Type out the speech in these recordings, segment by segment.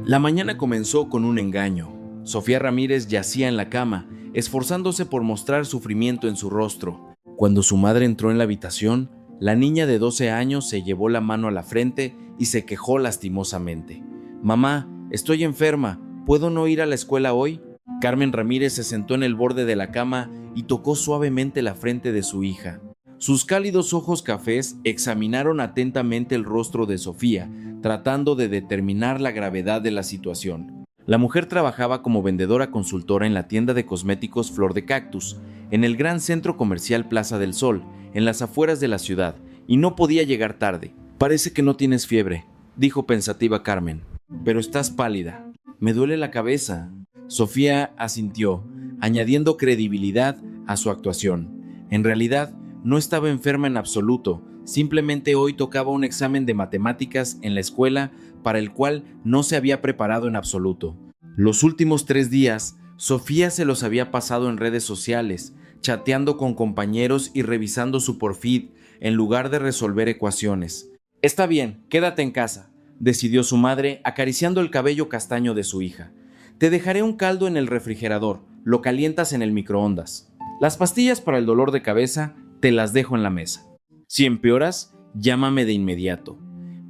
La mañana comenzó con un engaño. Sofía Ramírez yacía en la cama, esforzándose por mostrar sufrimiento en su rostro. Cuando su madre entró en la habitación, la niña de 12 años se llevó la mano a la frente y se quejó lastimosamente. «Mamá, estoy enferma, ¿puedo no ir a la escuela hoy?». Carmen Ramírez se sentó en el borde de la cama y tocó suavemente la frente de su hija. Sus cálidos ojos cafés examinaron atentamente el rostro de Sofía, tratando de determinar la gravedad de la situación. La mujer trabajaba como vendedora consultora en la tienda de cosméticos Flor de Cactus, en el gran centro comercial Plaza del Sol, en las afueras de la ciudad, y no podía llegar tarde. «Parece que no tienes fiebre», dijo pensativa Carmen, «pero estás pálida». «Me duele la cabeza». Sofía asintió, añadiendo credibilidad a su actuación. En realidad, no estaba enferma en absoluto, simplemente hoy tocaba un examen de matemáticas en la escuela para el cual no se había preparado en absoluto. Los últimos 3 días, Sofía se los había pasado en redes sociales, chateando con compañeros y revisando su porfid en lugar de resolver ecuaciones. «Está bien, quédate en casa», decidió su madre, acariciando el cabello castaño de su hija. «Te dejaré un caldo en el refrigerador, lo calientas en el microondas. Las pastillas para el dolor de cabeza te las dejo en la mesa. Si empeoras, llámame de inmediato».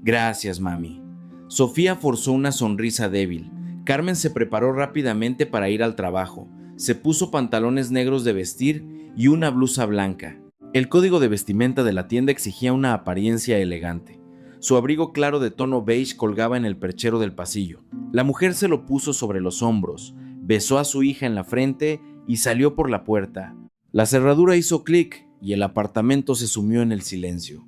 «Gracias, mami». Sofía forzó una sonrisa débil. Carmen se preparó rápidamente para ir al trabajo. Se puso pantalones negros de vestir y una blusa blanca. El código de vestimenta de la tienda exigía una apariencia elegante. Su abrigo claro de tono beige colgaba en el perchero del pasillo. La mujer se lo puso sobre los hombros, besó a su hija en la frente y salió por la puerta. La cerradura hizo clic y el apartamento se sumió en el silencio.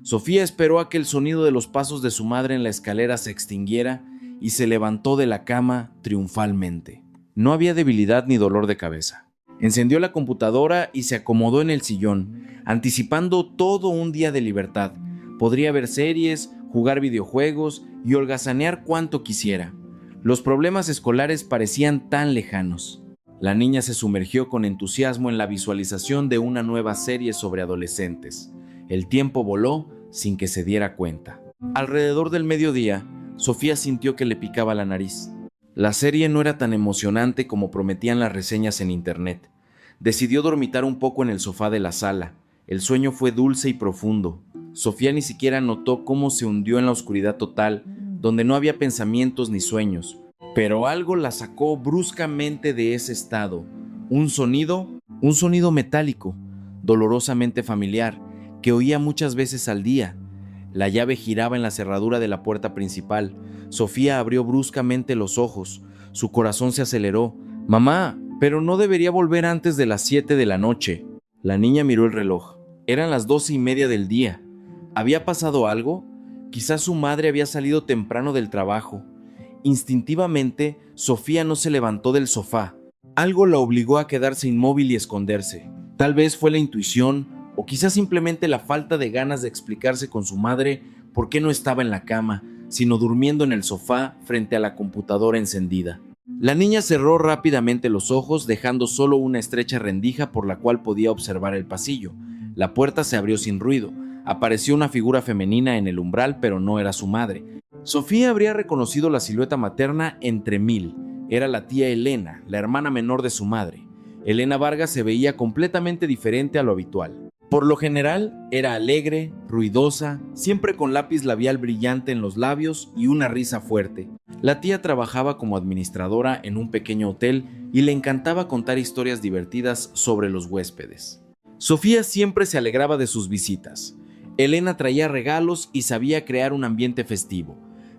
Sofía esperó a que el sonido de los pasos de su madre en la escalera se extinguiera y se levantó de la cama triunfalmente. No había debilidad ni dolor de cabeza. Encendió la computadora y se acomodó en el sillón, anticipando todo un día de libertad. Podría ver series, jugar videojuegos y holgazanear cuanto quisiera. Los problemas escolares parecían tan lejanos. La niña se sumergió con entusiasmo en la visualización de una nueva serie sobre adolescentes. El tiempo voló sin que se diera cuenta. Alrededor del mediodía, Sofía sintió que le picaba la nariz. La serie no era tan emocionante como prometían las reseñas en internet. Decidió dormitar un poco en el sofá de la sala. El sueño fue dulce y profundo. Sofía ni siquiera notó cómo se hundió en la oscuridad total, donde no había pensamientos ni sueños. Pero algo la sacó bruscamente de ese estado. Un sonido metálico, dolorosamente familiar, que oía muchas veces al día. La llave giraba en la cerradura de la puerta principal. Sofía abrió bruscamente los ojos. Su corazón se aceleró. «Mamá, pero no debería volver antes de las 7 de la noche». La niña miró el reloj. Eran las 12:30 del día. ¿Había pasado algo? Quizás su madre había salido temprano del trabajo. Instintivamente, Sofía no se levantó del sofá. Algo la obligó a quedarse inmóvil y esconderse. Tal vez fue la intuición, o quizás simplemente la falta de ganas de explicarse con su madre por qué no estaba en la cama, sino durmiendo en el sofá frente a la computadora encendida. La niña cerró rápidamente los ojos, dejando solo una estrecha rendija por la cual podía observar el pasillo. La puerta se abrió sin ruido. Apareció una figura femenina en el umbral, pero no era su madre. Sofía habría reconocido la silueta materna entre mil. Era la tía Elena, la hermana menor de su madre. Elena Vargas se veía completamente diferente a lo habitual. Por lo general, era alegre, ruidosa, siempre con lápiz labial brillante en los labios y una risa fuerte. La tía trabajaba como administradora en un pequeño hotel y le encantaba contar historias divertidas sobre los huéspedes. Sofía siempre se alegraba de sus visitas. Elena traía regalos y sabía crear un ambiente festivo,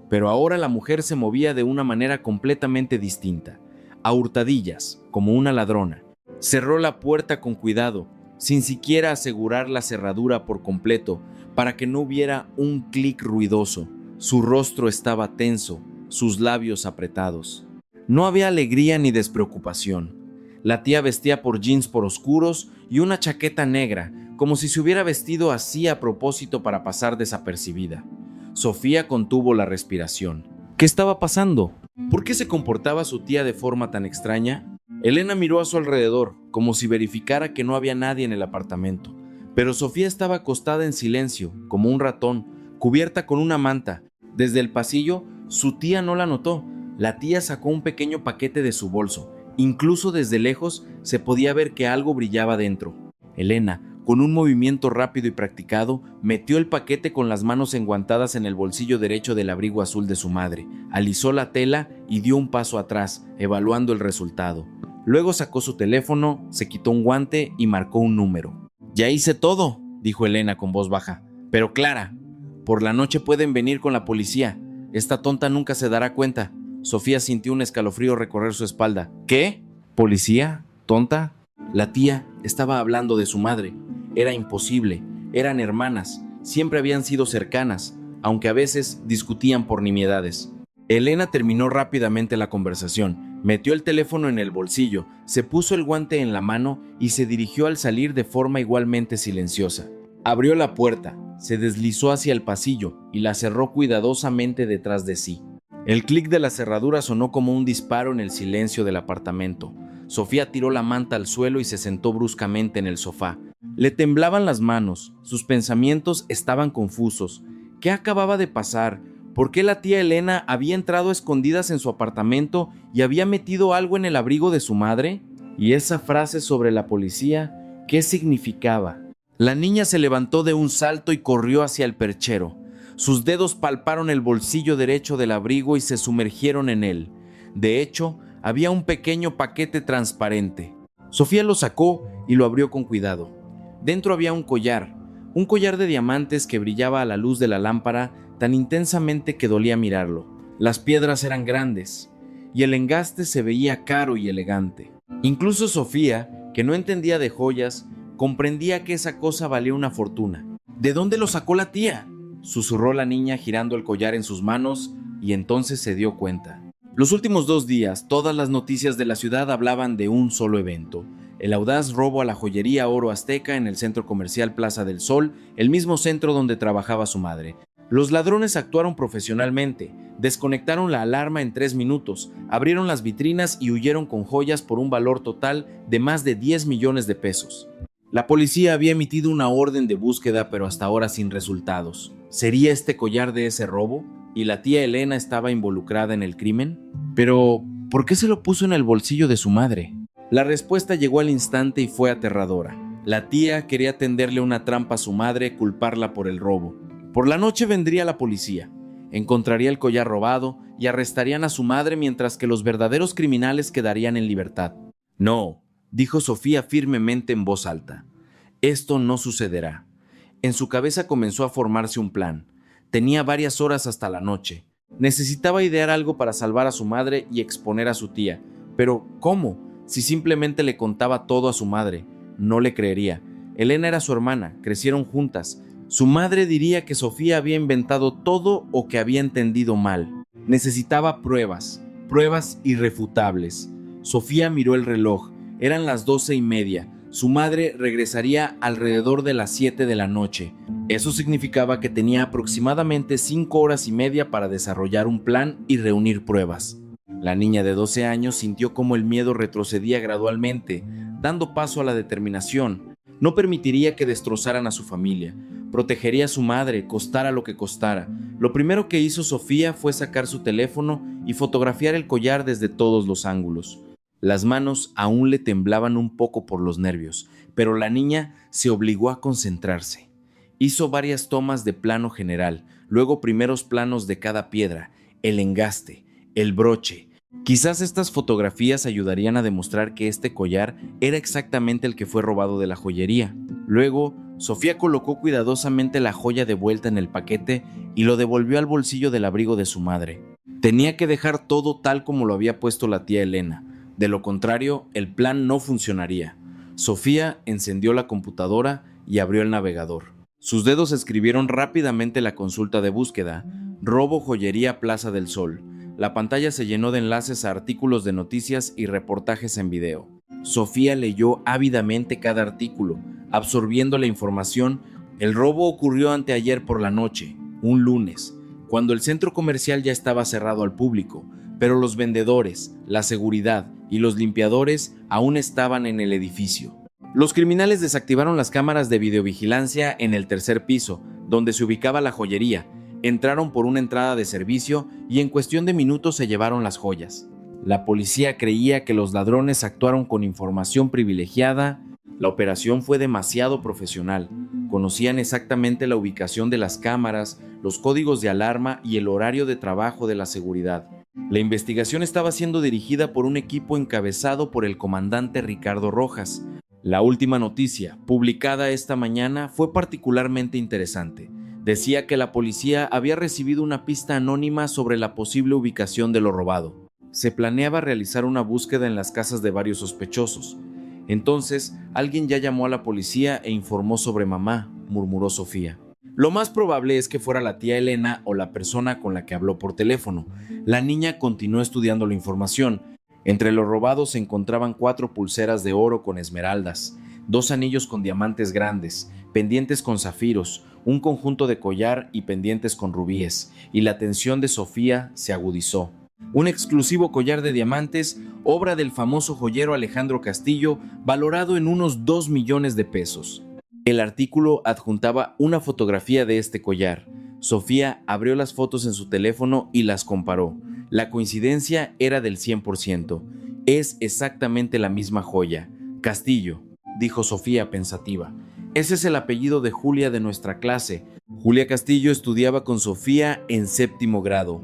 pero ahora la mujer se movía de una manera completamente distinta, a hurtadillas, como una ladrona. Cerró la puerta con cuidado, sin siquiera asegurar la cerradura por completo, para que no hubiera un clic ruidoso. Su rostro estaba tenso, sus labios apretados. No había alegría ni despreocupación. La tía vestía por jeans por oscuros y una chaqueta negra, como si se hubiera vestido así a propósito para pasar desapercibida. Sofía contuvo la respiración. ¿Qué estaba pasando? ¿Por qué se comportaba su tía de forma tan extraña? Elena miró a su alrededor, como si verificara que no había nadie en el apartamento. Pero Sofía estaba acostada en silencio, como un ratón, cubierta con una manta. Desde el pasillo, su tía no la notó. La tía sacó un pequeño paquete de su bolso. Incluso desde lejos se podía ver que algo brillaba dentro. Elena, con un movimiento rápido y practicado, metió el paquete con las manos enguantadas en el bolsillo derecho del abrigo azul de su madre, alisó la tela y dio un paso atrás, evaluando el resultado. Luego sacó su teléfono, se quitó un guante y marcó un número. «Ya hice todo», dijo Elena con voz baja, «pero clara. Por la noche pueden venir con la policía. Esta tonta nunca se dará cuenta». Sofía sintió un escalofrío recorrer su espalda. «¿Qué? ¿Policía? ¿Tonta?» La tía estaba hablando de su madre. Era imposible. Eran hermanas. Siempre habían sido cercanas, aunque a veces discutían por nimiedades. Elena terminó rápidamente la conversación. Metió el teléfono en el bolsillo, se puso el guante en la mano y se dirigió al salir de forma igualmente silenciosa. Abrió la puerta, se deslizó hacia el pasillo y la cerró cuidadosamente detrás de sí. El clic de la cerradura sonó como un disparo en el silencio del apartamento. Sofía tiró la manta al suelo y se sentó bruscamente en el sofá. Le temblaban las manos, sus pensamientos estaban confusos. ¿Qué acababa de pasar? ¿Por qué la tía Elena había entrado a escondidas en su apartamento y había metido algo en el abrigo de su madre? ¿Y esa frase sobre la policía, qué significaba? La niña se levantó de un salto y corrió hacia el perchero. Sus dedos palparon el bolsillo derecho del abrigo y se sumergieron en él. De hecho, había un pequeño paquete transparente. Sofía lo sacó y lo abrió con cuidado. Dentro había un collar de diamantes que brillaba a la luz de la lámpara tan intensamente que dolía mirarlo. Las piedras eran grandes y el engaste se veía caro y elegante. Incluso Sofía, que no entendía de joyas, comprendía que esa cosa valía una fortuna. ¿De dónde lo sacó la tía?, susurró la niña girando el collar en sus manos, y entonces se dio cuenta. Los últimos 2 días, todas las noticias de la ciudad hablaban de un solo evento: el audaz robo a la joyería Oro Azteca en el centro comercial Plaza del Sol, el mismo centro donde trabajaba su madre. Los ladrones actuaron profesionalmente, desconectaron la alarma en 3 minutos, abrieron las vitrinas y huyeron con joyas por un valor total de más de 10 millones de pesos. La policía había emitido una orden de búsqueda, pero hasta ahora sin resultados. ¿Sería este collar de ese robo? ¿Y la tía Elena estaba involucrada en el crimen? Pero, ¿por qué se lo puso en el bolsillo de su madre? La respuesta llegó al instante y fue aterradora. La tía quería tenderle una trampa a su madre, culparla por el robo. Por la noche vendría la policía, encontraría el collar robado y arrestarían a su madre, mientras que los verdaderos criminales quedarían en libertad. «No», dijo Sofía firmemente en voz alta. «Esto no sucederá». En su cabeza comenzó a formarse un plan. Tenía varias horas hasta la noche. Necesitaba idear algo para salvar a su madre y exponer a su tía. Pero, ¿cómo? Si simplemente le contaba todo a su madre, no le creería. Elena era su hermana, crecieron juntas. Su madre diría que Sofía había inventado todo o que había entendido mal. Necesitaba pruebas irrefutables. Sofía miró el reloj. Eran las 12:30. Su madre regresaría alrededor de las 7 de la noche. Eso significaba que tenía aproximadamente 5 horas y media para desarrollar un plan y reunir pruebas. La niña de 12 años sintió cómo el miedo retrocedía gradualmente, dando paso a la determinación. No permitiría que destrozaran a su familia. Protegería a su madre, costara lo que costara. Lo primero que hizo Sofía fue sacar su teléfono y fotografiar el collar desde todos los ángulos. Las manos aún le temblaban un poco por los nervios, pero la niña se obligó a concentrarse. Hizo varias tomas de plano general, luego primeros planos de cada piedra, el engaste, el broche. Quizás estas fotografías ayudarían a demostrar que este collar era exactamente el que fue robado de la joyería. Luego, Sofía colocó cuidadosamente la joya de vuelta en el paquete y lo devolvió al bolsillo del abrigo de su madre. Tenía que dejar todo tal como lo había puesto la tía Elena. De lo contrario, el plan no funcionaría. Sofía encendió la computadora y abrió el navegador. Sus dedos escribieron rápidamente la consulta de búsqueda: robo joyería Plaza del Sol. La pantalla se llenó de enlaces a artículos de noticias y reportajes en video. Sofía leyó ávidamente cada artículo, absorbiendo la información. El robo ocurrió anteayer por la noche, un lunes, cuando el centro comercial ya estaba cerrado al público, pero los vendedores, la seguridad y los limpiadores aún estaban en el edificio. Los criminales desactivaron las cámaras de videovigilancia en el 3er piso, donde se ubicaba la joyería. Entraron por una entrada de servicio y en cuestión de minutos se llevaron las joyas. La policía creía que los ladrones actuaron con información privilegiada. La operación fue demasiado profesional. Conocían exactamente la ubicación de las cámaras, los códigos de alarma y el horario de trabajo de la seguridad. La investigación estaba siendo dirigida por un equipo encabezado por el comandante Ricardo Rojas. La última noticia, publicada esta mañana, fue particularmente interesante. Decía que la policía había recibido una pista anónima sobre la posible ubicación de lo robado. Se planeaba realizar una búsqueda en las casas de varios sospechosos. Entonces, alguien ya llamó a la policía e informó sobre mamá, murmuró Sofía. Lo más probable es que fuera la tía Elena o la persona con la que habló por teléfono. La niña continuó estudiando la información. Entre los robados se encontraban 4 pulseras de oro con esmeraldas, 2 anillos con diamantes grandes, pendientes con zafiros, un conjunto de collar y pendientes con rubíes, y la atención de Sofía se agudizó. Un exclusivo collar de diamantes, obra del famoso joyero Alejandro Castillo, valorado en unos 2 millones de pesos. El artículo adjuntaba una fotografía de este collar. Sofía abrió las fotos en su teléfono y las comparó. La coincidencia era del 100%. Es exactamente la misma joya. Castillo, dijo Sofía pensativa. Ese es el apellido de Julia de nuestra clase. Julia Castillo estudiaba con Sofía en 7º grado.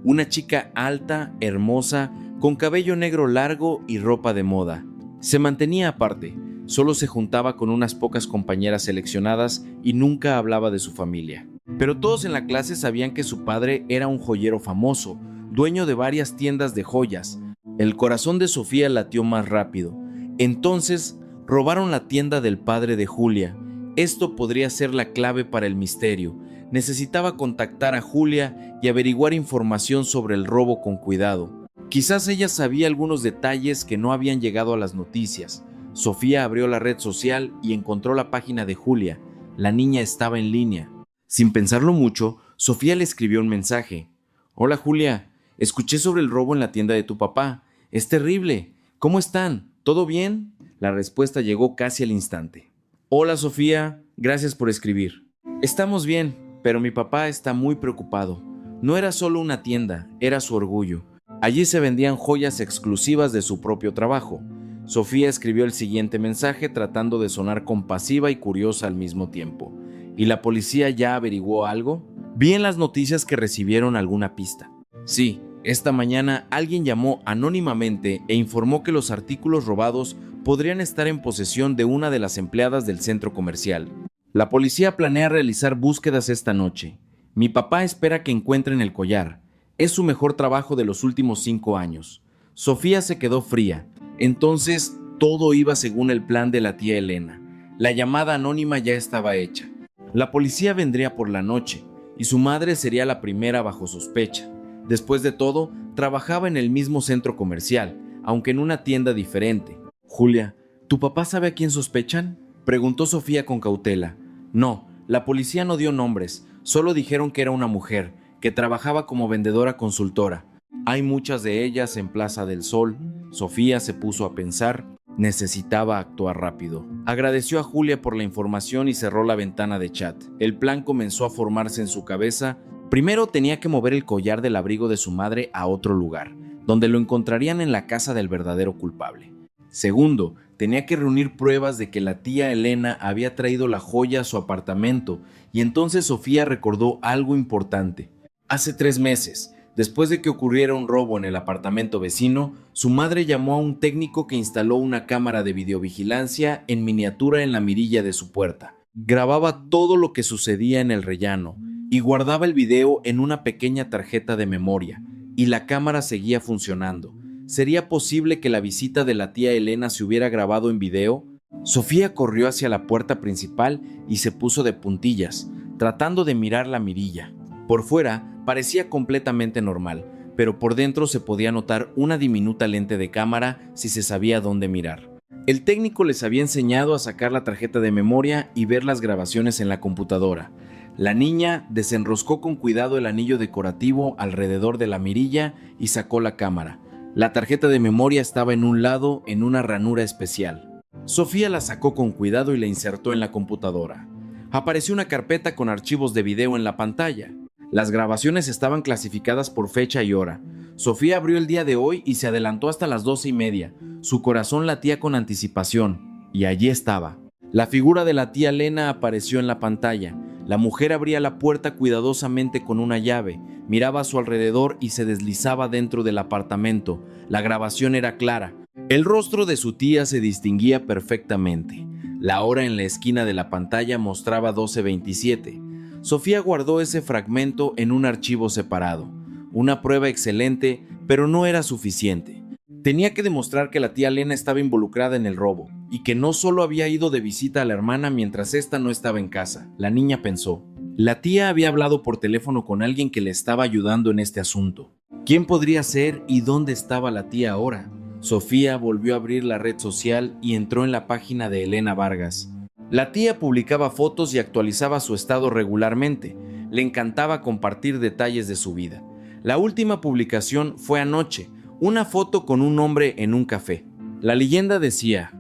Una chica alta, hermosa, con cabello negro largo y ropa de moda. Se mantenía aparte, solo se juntaba con unas pocas compañeras seleccionadas y nunca hablaba de su familia. Pero todos en la clase sabían que su padre era un joyero famoso, dueño de varias tiendas de joyas. El corazón de Sofía latió más rápido. Entonces, robaron la tienda del padre de Julia. Esto podría ser la clave para el misterio. Necesitaba contactar a Julia y averiguar información sobre el robo con cuidado. Quizás ella sabía algunos detalles que no habían llegado a las noticias. Sofía abrió la red social y encontró la página de Julia. La niña estaba en línea. Sin pensarlo mucho, Sofía le escribió un mensaje. Hola Julia, escuché sobre el robo en la tienda de tu papá. Es terrible. ¿Cómo están? ¿Todo bien? La respuesta llegó casi al instante. Hola Sofía, gracias por escribir. Estamos bien, pero mi papá está muy preocupado. No era solo una tienda, era su orgullo. Allí se vendían joyas exclusivas de su propio trabajo. Sofía escribió el siguiente mensaje tratando de sonar compasiva y curiosa al mismo tiempo. ¿Y la policía ya averiguó algo? Vi en las noticias que recibieron alguna pista. Sí, esta mañana alguien llamó anónimamente e informó que los artículos robados podrían estar en posesión de una de las empleadas del centro comercial. La policía planea realizar búsquedas esta noche. Mi papá espera que encuentren el collar. Es su mejor trabajo de los últimos 5 años. Sofía se quedó fría. Entonces, todo iba según el plan de la tía Elena. La llamada anónima ya estaba hecha. La policía vendría por la noche, y su madre sería la primera bajo sospecha. Después de todo, trabajaba en el mismo centro comercial, aunque en una tienda diferente. Julia, ¿tu papá sabe a quién sospechan? Preguntó Sofía con cautela. No, la policía no dio nombres, solo dijeron que era una mujer, que trabajaba como vendedora consultora. Hay muchas de ellas en Plaza del Sol. Sofía se puso a pensar. Necesitaba actuar rápido. Agradeció a Julia por la información y cerró la ventana de chat. El plan comenzó a formarse en su cabeza. Primero tenía que mover el collar del abrigo de su madre a otro lugar, donde lo encontrarían en la casa del verdadero culpable. Segundo, tenía que reunir pruebas de que la tía Elena había traído la joya a su apartamento, y entonces Sofía recordó algo importante. Hace 3 meses, después de que ocurriera un robo en el apartamento vecino, su madre llamó a un técnico que instaló una cámara de videovigilancia en miniatura en la mirilla de su puerta. Grababa todo lo que sucedía en el rellano y guardaba el video en una pequeña tarjeta de memoria, y la cámara seguía funcionando. ¿Sería posible que la visita de la tía Elena se hubiera grabado en video? Sofía corrió hacia la puerta principal y se puso de puntillas, tratando de mirar la mirilla. Por fuera parecía completamente normal, pero por dentro se podía notar una diminuta lente de cámara si se sabía dónde mirar. El técnico les había enseñado a sacar la tarjeta de memoria y ver las grabaciones en la computadora. La niña desenroscó con cuidado el anillo decorativo alrededor de la mirilla y sacó la cámara. La tarjeta de memoria estaba en un lado, en una ranura especial. Sofía la sacó con cuidado y la insertó en la computadora. Apareció una carpeta con archivos de video en la pantalla. Las grabaciones estaban clasificadas por fecha y hora. Sofía abrió el día de hoy y se adelantó hasta las 12:30. Su corazón latía con anticipación, y allí estaba. La figura de la tía Lena apareció en la pantalla. La mujer abría la puerta cuidadosamente con una llave, miraba a su alrededor y se deslizaba dentro del apartamento. La grabación era clara. El rostro de su tía se distinguía perfectamente. La hora en la esquina de la pantalla mostraba 12:27. Sofía guardó ese fragmento en un archivo separado. Una prueba excelente, pero no era suficiente. Tenía que demostrar que la tía Lena estaba involucrada en el robo, y que no solo había ido de visita a la hermana mientras ésta no estaba en casa. La niña pensó. La tía había hablado por teléfono con alguien que le estaba ayudando en este asunto. ¿Quién podría ser y dónde estaba la tía ahora? Sofía volvió a abrir la red social y entró en la página de Elena Vargas. La tía publicaba fotos y actualizaba su estado regularmente. Le encantaba compartir detalles de su vida. La última publicación fue anoche, una foto con un hombre en un café. La leyenda decía: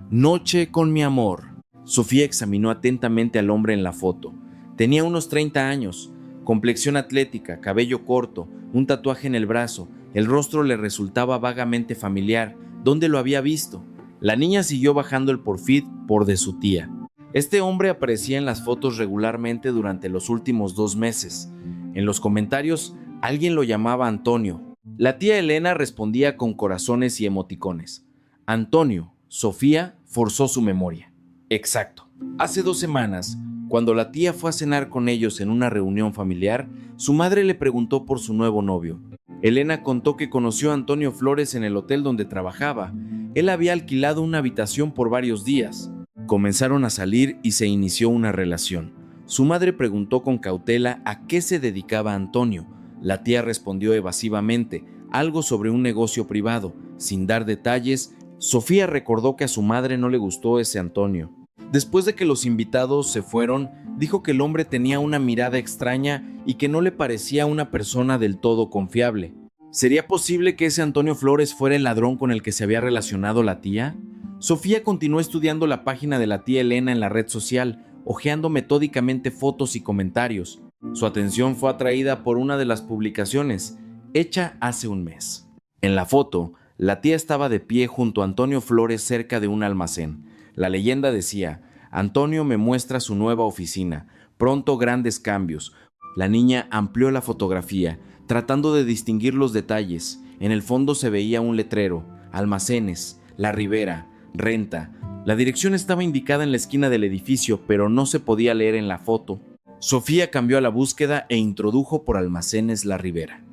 Noche con mi amor. Sofía examinó atentamente al hombre en la foto. Tenía unos 30 años, complexión atlética, cabello corto, un tatuaje en el brazo. El rostro le resultaba vagamente familiar. ¿Dónde lo había visto? La niña siguió bajando el feed por de su tía. Este hombre aparecía en las fotos regularmente durante los últimos 2 meses. En los comentarios, alguien lo llamaba Antonio. La tía Elena respondía con corazones y emoticones. Antonio. Sofía forzó su memoria. Exacto. Hace 2 semanas, cuando la tía fue a cenar con ellos en una reunión familiar, su madre le preguntó por su nuevo novio. Elena contó que conoció a Antonio Flores en el hotel donde trabajaba. Él había alquilado una habitación por varios días. Comenzaron a salir y se inició una relación. Su madre preguntó con cautela a qué se dedicaba Antonio. La tía respondió evasivamente, algo sobre un negocio privado. Sin dar detalles, Sofía recordó que a su madre no le gustó ese Antonio. Después de que los invitados se fueron, dijo que el hombre tenía una mirada extraña y que no le parecía una persona del todo confiable. ¿Sería posible que ese Antonio Flores fuera el ladrón con el que se había relacionado la tía? Sofía continuó estudiando la página de la tía Elena en la red social, hojeando metódicamente fotos y comentarios. Su atención fue atraída por una de las publicaciones, hecha hace un mes. En la foto, la tía estaba de pie junto a Antonio Flores cerca de un almacén. La leyenda decía: Antonio me muestra su nueva oficina, pronto grandes cambios. La niña amplió la fotografía, tratando de distinguir los detalles. En el fondo se veía un letrero: almacenes, La Ribera, renta. La dirección estaba indicada en la esquina del edificio, pero no se podía leer en la foto. Sofía cambió a la búsqueda e introdujo por almacenes La Ribera.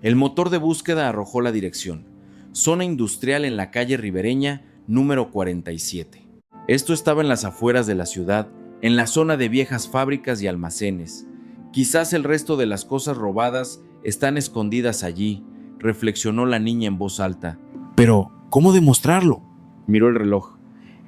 El motor de búsqueda arrojó la dirección: zona industrial en la calle ribereña, número 47. Esto estaba en las afueras de la ciudad, en la zona de viejas fábricas y almacenes. Quizás el resto de las cosas robadas están escondidas allí, reflexionó la niña en voz alta. Pero, ¿cómo demostrarlo? Miró el reloj.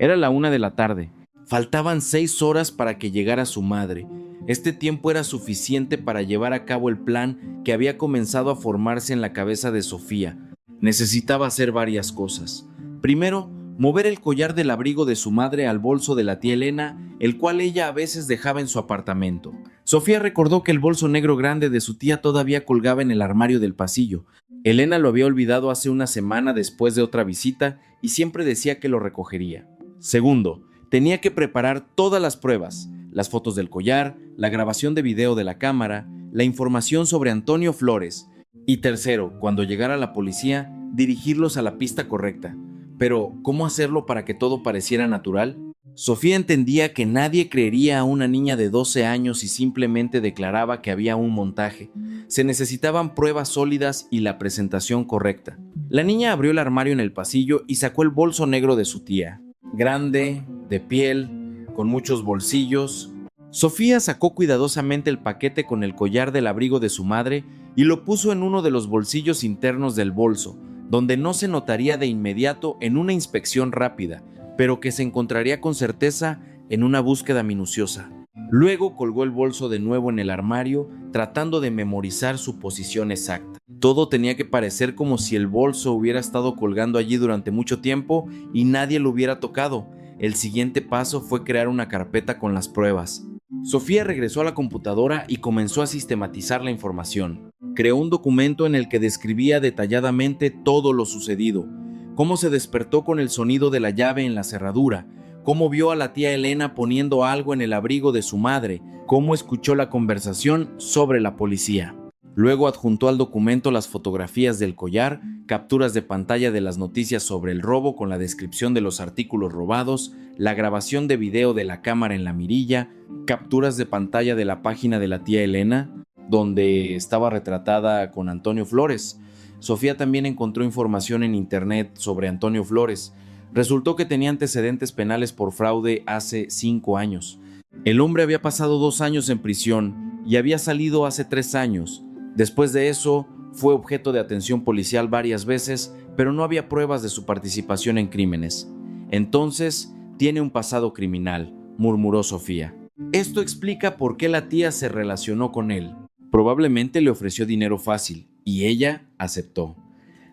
Era la 1 de la tarde. Faltaban 6 horas para que llegara su madre. Este tiempo era suficiente para llevar a cabo el plan que había comenzado a formarse en la cabeza de Sofía. Necesitaba hacer varias cosas. Primero, mover el collar del abrigo de su madre al bolso de la tía Elena, el cual ella a veces dejaba en su apartamento. Sofía recordó que el bolso negro grande de su tía todavía colgaba en el armario del pasillo. Elena lo había olvidado hace una semana después de otra visita y siempre decía que lo recogería. Segundo, tenía que preparar todas las pruebas: las fotos del collar, la grabación de video de la cámara, la información sobre Antonio Flores. Y tercero, cuando llegara la policía, dirigirlos a la pista correcta. Pero, ¿cómo hacerlo para que todo pareciera natural? Sofía entendía que nadie creería a una niña de 12 años si simplemente declaraba que había un montaje. Se necesitaban pruebas sólidas y la presentación correcta. La niña abrió el armario en el pasillo y sacó el bolso negro de su tía. Grande, de piel, con muchos bolsillos. Sofía sacó cuidadosamente el paquete con el collar del abrigo de su madre y lo puso en uno de los bolsillos internos del bolso, donde no se notaría de inmediato en una inspección rápida, pero que se encontraría con certeza en una búsqueda minuciosa. Luego colgó el bolso de nuevo en el armario, tratando de memorizar su posición exacta. Todo tenía que parecer como si el bolso hubiera estado colgando allí durante mucho tiempo y nadie lo hubiera tocado. El siguiente paso fue crear una carpeta con las pruebas. Sofía regresó a la computadora y comenzó a sistematizar la información. Creó un documento en el que describía detalladamente todo lo sucedido, cómo se despertó con el sonido de la llave en la cerradura, cómo vio a la tía Elena poniendo algo en el abrigo de su madre, cómo escuchó la conversación sobre la policía. Luego adjuntó al documento las fotografías del collar, capturas de pantalla de las noticias sobre el robo con la descripción de los artículos robados, la grabación de video de la cámara en la mirilla, capturas de pantalla de la página de la tía Elena, donde estaba retratada con Antonio Flores. Sofía también encontró información en internet sobre Antonio Flores. Resultó que tenía antecedentes penales por fraude hace 5 años. El hombre había pasado 2 años en prisión y había salido hace 3 años. Después de eso, fue objeto de atención policial varias veces, pero no había pruebas de su participación en crímenes. Entonces, tiene un pasado criminal, murmuró Sofía. Esto explica por qué la tía se relacionó con él. Probablemente le ofreció dinero fácil, y ella aceptó.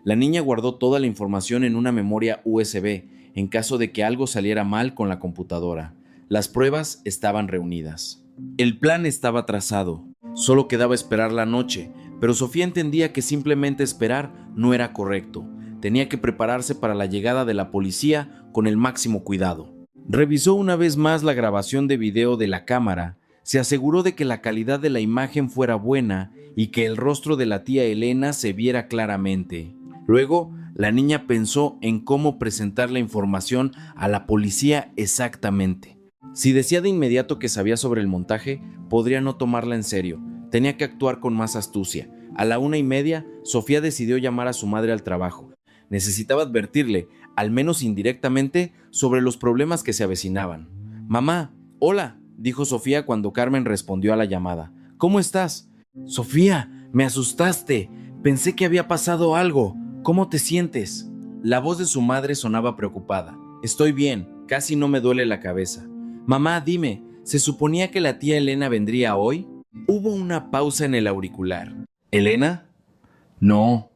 La niña guardó toda la información en una memoria USB, en caso de que algo saliera mal con la computadora. Las pruebas estaban reunidas. El plan estaba trazado. Solo quedaba esperar la noche, pero Sofía entendía que simplemente esperar no era correcto. Tenía que prepararse para la llegada de la policía con el máximo cuidado. Revisó una vez más la grabación de video de la cámara, se aseguró de que la calidad de la imagen fuera buena y que el rostro de la tía Elena se viera claramente. Luego, la niña pensó en cómo presentar la información a la policía exactamente. Si decía de inmediato que sabía sobre el montaje, podría no tomarla en serio. Tenía que actuar con más astucia. A la 1:30, Sofía decidió llamar a su madre al trabajo. Necesitaba advertirle, al menos indirectamente, sobre los problemas que se avecinaban. «Mamá, hola», dijo Sofía cuando Carmen respondió a la llamada. «¿Cómo estás?» «Sofía, me asustaste. Pensé que había pasado algo. ¿Cómo te sientes?» La voz de su madre sonaba preocupada. «Estoy bien, casi no me duele la cabeza». «Mamá, dime, ¿se suponía que la tía Elena vendría hoy?» Hubo una pausa en el auricular. «¿Elena?» «No,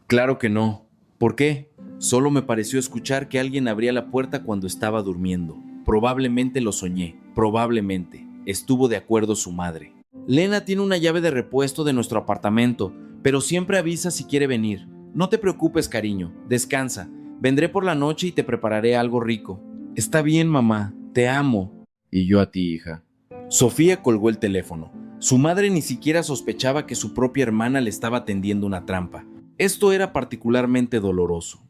claro que no. ¿Por qué?» «Solo me pareció escuchar que alguien abría la puerta cuando estaba durmiendo. Probablemente lo soñé, probablemente». Estuvo de acuerdo su madre. «Lena tiene una llave de repuesto de nuestro apartamento, pero siempre avisa si quiere venir. No te preocupes, cariño, descansa. Vendré por la noche y te prepararé algo rico». «Está bien, mamá, te amo». «Y yo a ti, hija». Sofía colgó el teléfono. Su madre ni siquiera sospechaba que su propia hermana le estaba tendiendo una trampa. Esto era particularmente doloroso.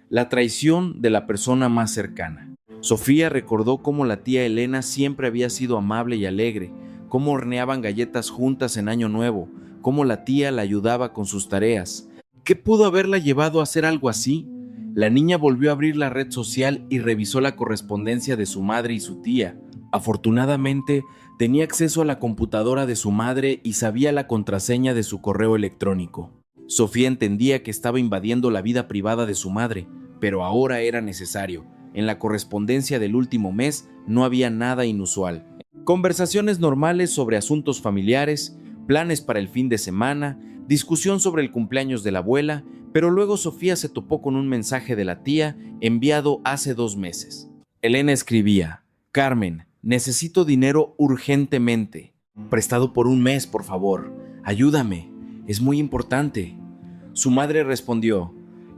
La traición de la persona más cercana. Sofía recordó cómo la tía Elena siempre había sido amable y alegre, cómo horneaban galletas juntas en Año Nuevo, cómo la tía la ayudaba con sus tareas. ¿Qué pudo haberla llevado a hacer algo así? La niña volvió a abrir la red social y revisó la correspondencia de su madre y su tía. Afortunadamente, tenía acceso a la computadora de su madre y sabía la contraseña de su correo electrónico. Sofía entendía que estaba invadiendo la vida privada de su madre, pero ahora era necesario. En la correspondencia del último mes no había nada inusual. Conversaciones normales sobre asuntos familiares, planes para el fin de semana, discusión sobre el cumpleaños de la abuela, pero luego Sofía se topó con un mensaje de la tía enviado hace 2 meses. Elena escribía: «Carmen, necesito dinero urgentemente. Prestado por 1 mes, por favor. Ayúdame. Es muy importante». Su madre respondió: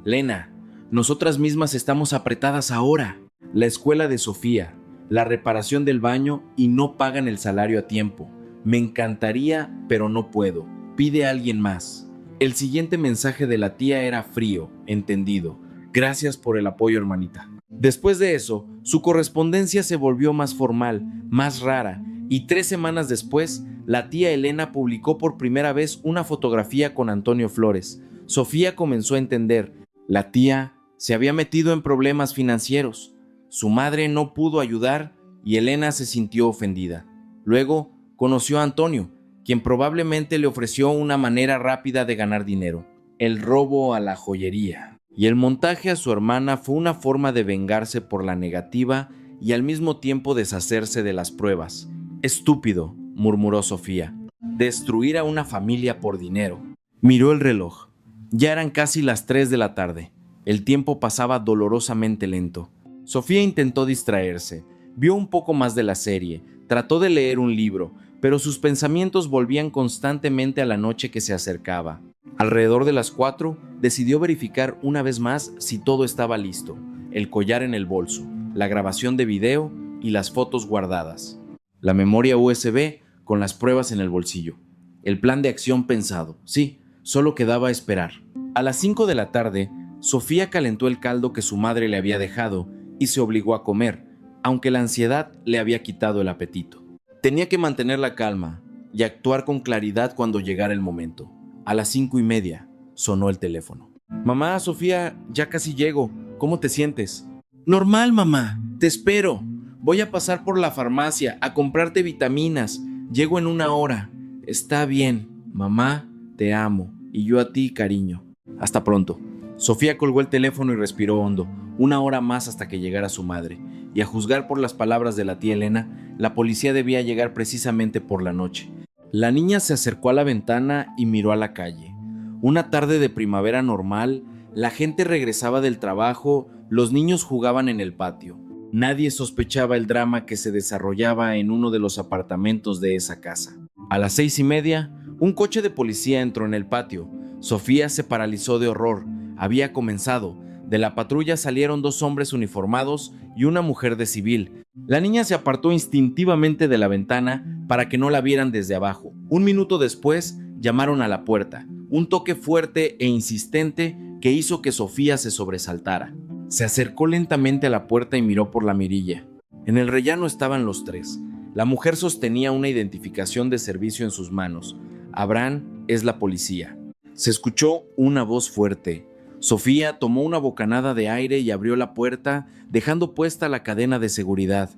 «Lena, nosotras mismas estamos apretadas ahora. La escuela de Sofía, la reparación del baño y no pagan el salario a tiempo. Me encantaría, pero no puedo. Pide a alguien más». El siguiente mensaje de la tía era frío, entendido. «Gracias por el apoyo, hermanita». Después de eso, su correspondencia se volvió más formal, más rara, y 3 semanas después, la tía Elena publicó por primera vez una fotografía con Antonio Flores. Sofía comenzó a entender. La tía se había metido en problemas financieros. Su madre no pudo ayudar y Elena se sintió ofendida. Luego conoció a Antonio, quien probablemente le ofreció una manera rápida de ganar dinero: el robo a la joyería. Y el montaje a su hermana fue una forma de vengarse por la negativa y al mismo tiempo deshacerse de las pruebas. «Estúpido», murmuró Sofía. «Destruir a una familia por dinero». Miró el reloj. Ya eran casi las 3 de la tarde. El tiempo pasaba dolorosamente lento. Sofía intentó distraerse. Vio un poco más de la serie. Trató de leer un libro, pero sus pensamientos volvían constantemente a la noche que se acercaba. Alrededor de las 4, decidió verificar una vez más si todo estaba listo: el collar en el bolso, la grabación de video y las fotos guardadas, la memoria USB con las pruebas en el bolsillo, el plan de acción pensado. Sí, solo quedaba esperar. A las 5 de la tarde, Sofía calentó el caldo que su madre le había dejado y se obligó a comer, aunque la ansiedad le había quitado el apetito. Tenía que mantener la calma y actuar con claridad cuando llegara el momento. A las 5:30 sonó el teléfono. Mamá, Sofía, ya casi llego. ¿Cómo te sientes? Normal, mamá. Te espero. Voy a pasar por la farmacia a comprarte vitaminas. Llego en 1 hora. Está bien. Mamá, te amo. Y yo a ti, cariño. Hasta pronto. Sofía colgó el teléfono y respiró hondo. 1 hora más hasta que llegara su madre. Y a juzgar por las palabras de la tía Elena, la policía debía llegar precisamente por la noche. La niña se acercó a la ventana y miró a la calle. Una tarde de primavera normal, la gente regresaba del trabajo, los niños jugaban en el patio. Nadie sospechaba el drama que se desarrollaba en uno de los apartamentos de esa casa. A las 6:30, un coche de policía entró en el patio. Sofía se paralizó de horror. Había comenzado. De la patrulla salieron 2 hombres uniformados y una mujer de civil. La niña se apartó instintivamente de la ventana para que no la vieran desde abajo. 1 minuto después, llamaron a la puerta. Un toque fuerte e insistente que hizo que Sofía se sobresaltara. Se acercó lentamente a la puerta y miró por la mirilla. En el rellano estaban los 3. La mujer sostenía una identificación de servicio en sus manos. Abraham es la policía. Se escuchó una voz fuerte. Sofía tomó una bocanada de aire y abrió la puerta, dejando puesta la cadena de seguridad.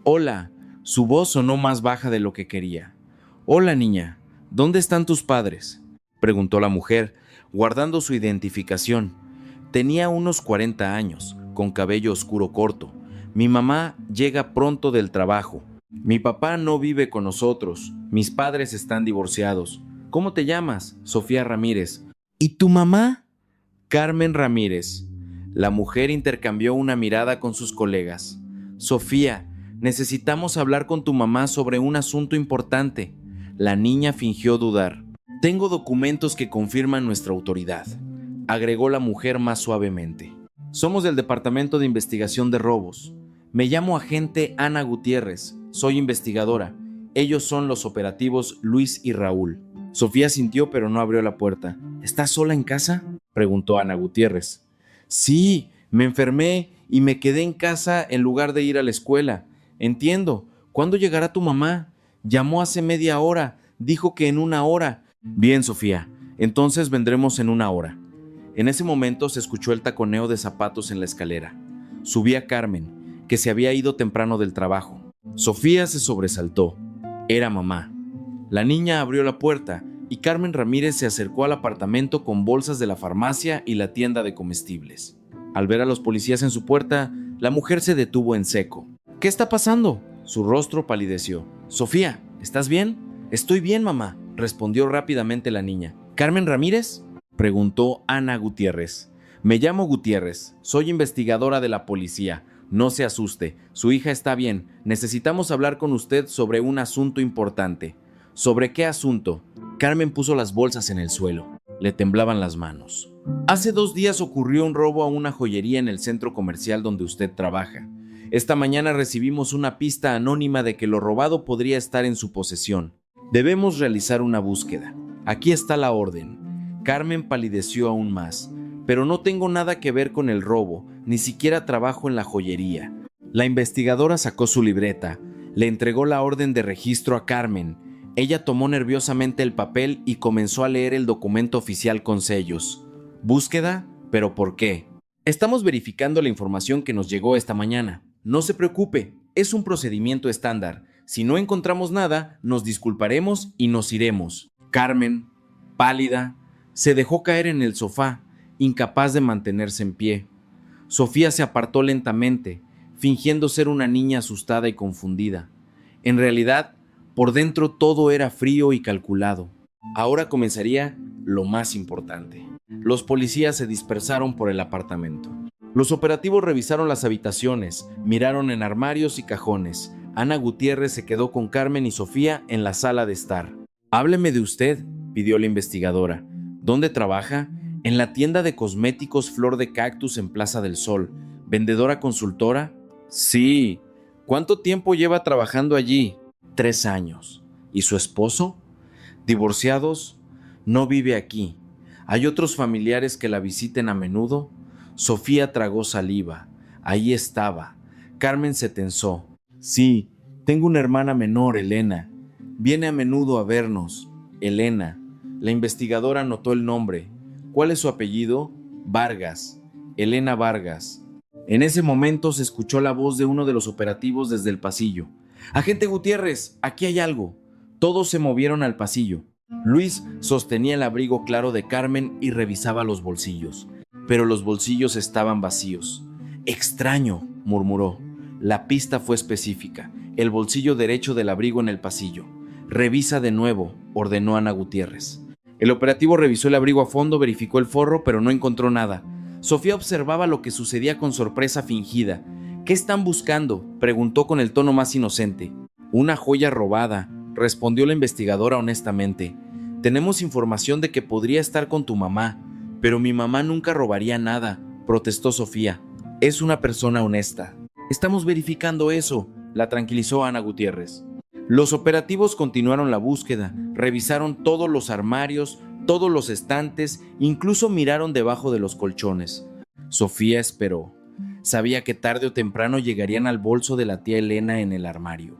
«Hola». Su voz sonó más baja de lo que quería. «Hola, niña. ¿Dónde están tus padres?», preguntó la mujer, guardando su identificación. Tenía unos 40 años, con cabello oscuro corto. «Mi mamá llega pronto del trabajo. Mi papá no vive con nosotros. Mis padres están divorciados». «¿Cómo te llamas?». «Sofía Ramírez». «¿Y tu mamá?». «Carmen Ramírez». La mujer intercambió una mirada con sus colegas. «Sofía, necesitamos hablar con tu mamá sobre un asunto importante». La niña fingió dudar. «Tengo documentos que confirman nuestra autoridad», agregó la mujer más suavemente. «Somos del Departamento de Investigación de Robos. Me llamo agente Ana Gutiérrez. Soy investigadora. Ellos son los operativos Luis y Raúl». Sofía sintió, pero no abrió la puerta. «¿Estás sola en casa?», preguntó Ana Gutiérrez. «Sí, me enfermé y me quedé en casa en lugar de ir a la escuela. Entiendo. ¿Cuándo llegará tu mamá? Llamó hace media hora. Dijo que en 1 hora». «Bien, Sofía. Entonces vendremos en 1 hora». En ese momento se escuchó el taconeo de zapatos en la escalera. Subía Carmen, que se había ido temprano del trabajo. Sofía se sobresaltó. Era mamá. La niña abrió la puerta y Carmen Ramírez se acercó al apartamento con bolsas de la farmacia y la tienda de comestibles. Al ver a los policías en su puerta, la mujer se detuvo en seco. «¿Qué está pasando?». Su rostro palideció. «Sofía, ¿estás bien?». «Estoy bien, mamá», respondió rápidamente la niña. «¿Carmen Ramírez?», preguntó Ana Gutiérrez. «Me llamo Gutiérrez, soy investigadora de la policía. No se asuste, su hija está bien. Necesitamos hablar con usted sobre un asunto importante». «¿Sobre qué asunto?». Carmen puso las bolsas en el suelo. Le temblaban las manos. «Hace 2 días ocurrió un robo a una joyería en el centro comercial donde usted trabaja. Esta mañana recibimos una pista anónima de que lo robado podría estar en su posesión. Debemos realizar una búsqueda. Aquí está la orden». Carmen palideció aún más. «Pero no tengo nada que ver con el robo, ni siquiera trabajo en la joyería». La investigadora sacó su libreta. Le entregó la orden de registro a Carmen. Ella tomó nerviosamente el papel y comenzó a leer el documento oficial con sellos. «¿Búsqueda? ¿Pero por qué?». «Estamos verificando la información que nos llegó esta mañana. No se preocupe, es un procedimiento estándar. Si no encontramos nada, nos disculparemos y nos iremos». Carmen, pálida, se dejó caer en el sofá, incapaz de mantenerse en pie. Sofía se apartó lentamente, fingiendo ser una niña asustada y confundida. En realidad, por dentro todo era frío y calculado. Ahora comenzaría lo más importante. Los policías se dispersaron por el apartamento. Los operativos revisaron las habitaciones, miraron en armarios y cajones. Ana Gutiérrez se quedó con Carmen y Sofía en la sala de estar. «Hábleme de usted», pidió la investigadora. «¿Dónde trabaja?» «En la tienda de cosméticos Flor de Cactus en Plaza del Sol. ¿Vendedora consultora?» «Sí». «¿Cuánto tiempo lleva trabajando allí?» 3 años. ¿Y su esposo?» «Divorciados. No vive aquí. ¿Hay otros familiares que la visiten a menudo?» Sofía tragó saliva. Ahí estaba. Carmen se tensó. «Sí, tengo una hermana menor, Elena. Viene a menudo a vernos. Elena». La investigadora anotó el nombre. «¿Cuál es su apellido?» «Vargas. Elena Vargas». En ese momento se escuchó la voz de uno de los operativos desde el pasillo. «Agente Gutiérrez, aquí hay algo». Todos se movieron al pasillo. Luis sostenía el abrigo claro de Carmen y revisaba los bolsillos. Pero los bolsillos estaban vacíos. «Extraño», murmuró. La pista fue específica. El bolsillo derecho del abrigo en el pasillo. «Revisa de nuevo», ordenó Ana Gutiérrez. El operativo revisó el abrigo a fondo, verificó el forro, pero no encontró nada. Sofía observaba lo que sucedía con sorpresa fingida. «¿Qué están buscando?», preguntó con el tono más inocente. «Una joya robada», respondió la investigadora honestamente. «Tenemos información de que podría estar con tu mamá, pero mi mamá nunca robaría nada», protestó Sofía. «Es una persona honesta». «Estamos verificando eso», la tranquilizó Ana Gutiérrez. Los operativos continuaron la búsqueda, revisaron todos los armarios, todos los estantes, incluso miraron debajo de los colchones. Sofía esperó. Sabía que tarde o temprano llegarían al bolso de la tía Elena en el armario.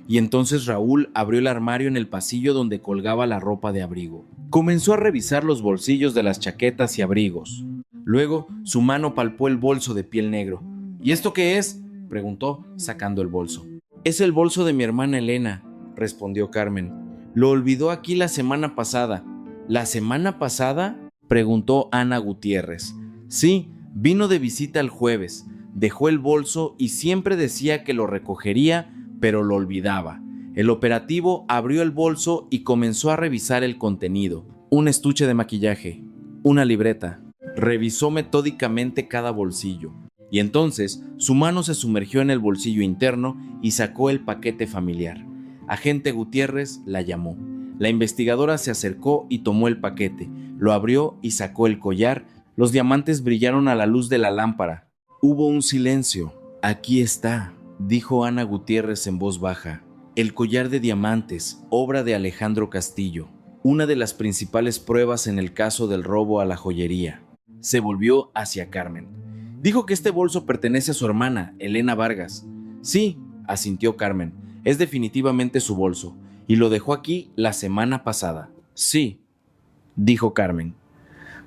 Y entonces Raúl abrió el armario en el pasillo donde colgaba la ropa de abrigo. Comenzó a revisar los bolsillos de las chaquetas y abrigos. Luego su mano palpó el bolso de piel negro. «¿Y esto qué es?», preguntó, sacando el bolso. «Es el bolso de mi hermana Elena», respondió Carmen. «Lo olvidó aquí la semana pasada». «¿La semana pasada?», preguntó Ana Gutiérrez. «Sí, vino de visita el jueves. Dejó el bolso y siempre decía que lo recogería, pero lo olvidaba». El operativo abrió el bolso y comenzó a revisar el contenido. Un estuche de maquillaje, una libreta. Revisó metódicamente cada bolsillo. Y entonces su mano se sumergió en el bolsillo interno y sacó el paquete familiar. Agente Gutiérrez la llamó. La investigadora se acercó y tomó el paquete, lo abrió y sacó el collar. Los diamantes brillaron a la luz de la lámpara. Hubo un silencio. «Aquí está», dijo Ana Gutiérrez en voz baja. «El collar de diamantes, obra de Alejandro Castillo, una de las principales pruebas en el caso del robo a la joyería». Se volvió hacia Carmen. «Dijo que este bolso pertenece a su hermana, Elena Vargas». «Sí», asintió Carmen, «es definitivamente su bolso, y lo dejó aquí la semana pasada». «Sí», dijo Carmen.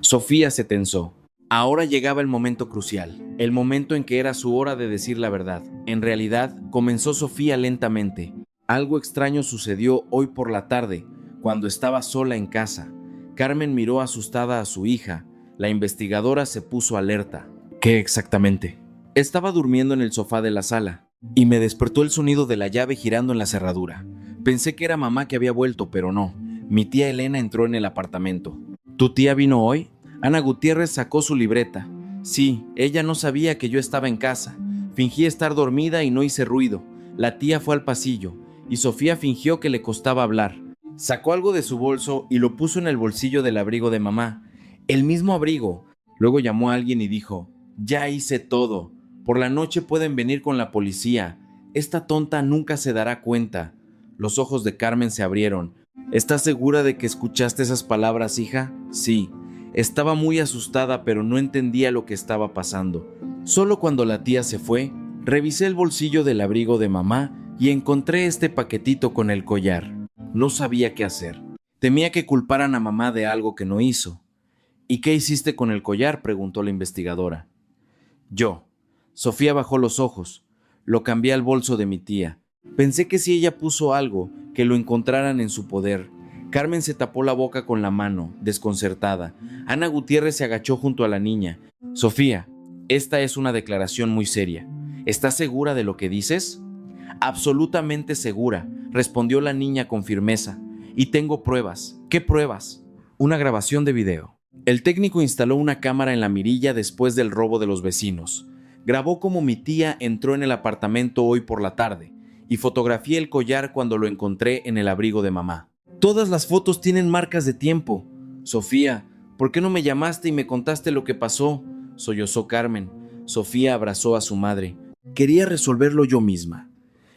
Sofía se tensó. Ahora llegaba el momento crucial, el momento en que era su hora de decir la verdad. En realidad, comenzó Sofía lentamente. «Algo extraño sucedió hoy por la tarde, cuando estaba sola en casa». Carmen miró asustada a su hija. La investigadora se puso alerta. «¿Qué exactamente?». «Estaba durmiendo en el sofá de la sala y me despertó el sonido de la llave girando en la cerradura. Pensé que era mamá que había vuelto, pero no. Mi tía Elena entró en el apartamento». «¿Tu tía vino hoy?». Ana Gutiérrez sacó su libreta. «Sí, ella no sabía que yo estaba en casa. Fingí estar dormida y no hice ruido. La tía fue al pasillo y Sofía fingió que le costaba hablar. Sacó algo de su bolso y lo puso en el bolsillo del abrigo de mamá. El mismo abrigo». Luego llamó a alguien y dijo: «Ya hice todo. Por la noche pueden venir con la policía. Esta tonta nunca se dará cuenta». Los ojos de Carmen se abrieron. «¿Estás segura de que escuchaste esas palabras, hija?». «Sí». Estaba muy asustada, pero no entendía lo que estaba pasando. Solo cuando la tía se fue, revisé el bolsillo del abrigo de mamá y encontré este paquetito con el collar. No sabía qué hacer. Temía que culparan a mamá de algo que no hizo. «¿Y qué hiciste con el collar?», preguntó la investigadora. «Yo». Sofía bajó los ojos. «Lo cambié al bolso de mi tía. Pensé que si ella puso algo, que lo encontraran en su poder». Carmen se tapó la boca con la mano, desconcertada. Ana Gutiérrez se agachó junto a la niña. «Sofía, esta es una declaración muy seria. ¿Estás segura de lo que dices?». «Absolutamente segura», respondió la niña con firmeza. «Y tengo pruebas». «¿Qué pruebas?». «Una grabación de video». El técnico instaló una cámara en la mirilla después del robo de los vecinos. Grabó cómo mi tía entró en el apartamento hoy por la tarde y fotografié el collar cuando lo encontré en el abrigo de mamá. Todas las fotos tienen marcas de tiempo. Sofía, ¿por qué no me llamaste y me contaste lo que pasó?, sollozó Carmen. Sofía abrazó a su madre. Quería resolverlo yo misma.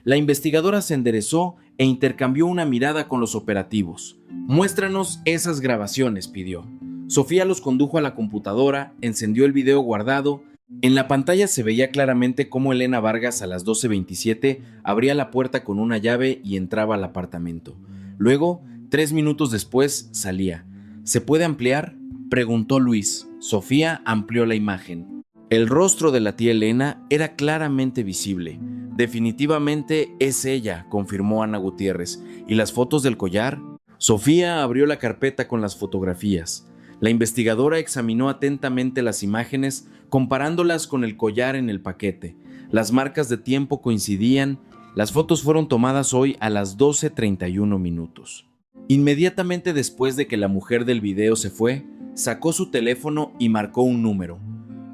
La investigadora se enderezó e intercambió una mirada con los operativos. Muéstranos esas grabaciones, pidió. Sofía los condujo a la computadora, encendió el video guardado. En la pantalla se veía claramente cómo Elena Vargas a las 12:27 abría la puerta con una llave y entraba al apartamento. Luego, 3 minutos después, salía. ¿Se puede ampliar?, preguntó Luis. Sofía amplió la imagen. El rostro de la tía Elena era claramente visible. Definitivamente es ella, confirmó Ana Gutiérrez. ¿Y las fotos del collar? Sofía abrió la carpeta con las fotografías. La investigadora examinó atentamente las imágenes, comparándolas con el collar en el paquete. Las marcas de tiempo coincidían. Las fotos fueron tomadas hoy a las 12:31 minutos. Inmediatamente después de que la mujer del video se fue, sacó su teléfono y marcó un número.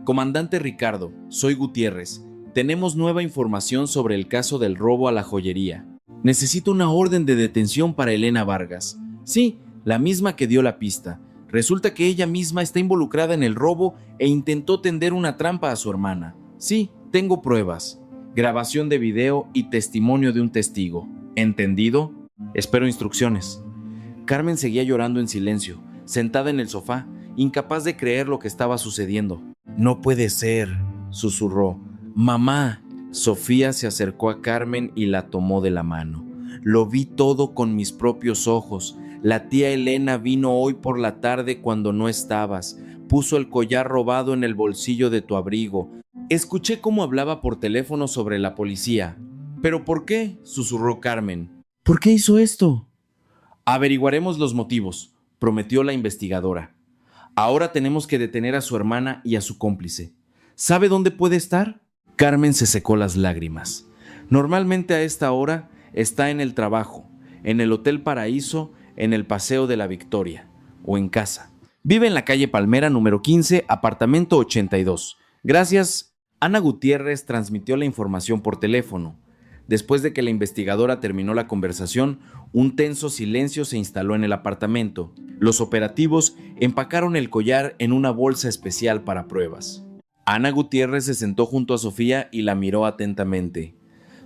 Comandante Ricardo, soy Gutiérrez. Tenemos nueva información sobre el caso del robo a la joyería. Necesito una orden de detención para Elena Vargas. Sí, la misma que dio la pista. Resulta que ella misma está involucrada en el robo e intentó tender una trampa a su hermana. Sí, tengo pruebas. Grabación de video y testimonio de un testigo. ¿Entendido? Espero instrucciones. Carmen seguía llorando en silencio, sentada en el sofá, incapaz de creer lo que estaba sucediendo. No puede ser, susurró. Mamá. Sofía se acercó a Carmen y la tomó de la mano. Lo vi todo con mis propios ojos. La tía Elena vino hoy por la tarde cuando no estabas. Puso el collar robado en el bolsillo de tu abrigo. Escuché cómo hablaba por teléfono sobre la policía. ¿Pero por qué?, susurró Carmen. ¿Por qué hizo esto? Averiguaremos los motivos, prometió la investigadora. Ahora tenemos que detener a su hermana y a su cómplice. ¿Sabe dónde puede estar? Carmen se secó las lágrimas. Normalmente a esta hora está en el trabajo, en el Hotel Paraíso, en el Paseo de la Victoria o en casa. Vive en la calle Palmera número 15, apartamento 82. Gracias. Ana Gutiérrez transmitió la información por teléfono. Después de que la investigadora terminó la conversación, un tenso silencio se instaló en el apartamento. Los operativos empacaron el collar en una bolsa especial para pruebas. Ana Gutiérrez se sentó junto a Sofía y la miró atentamente.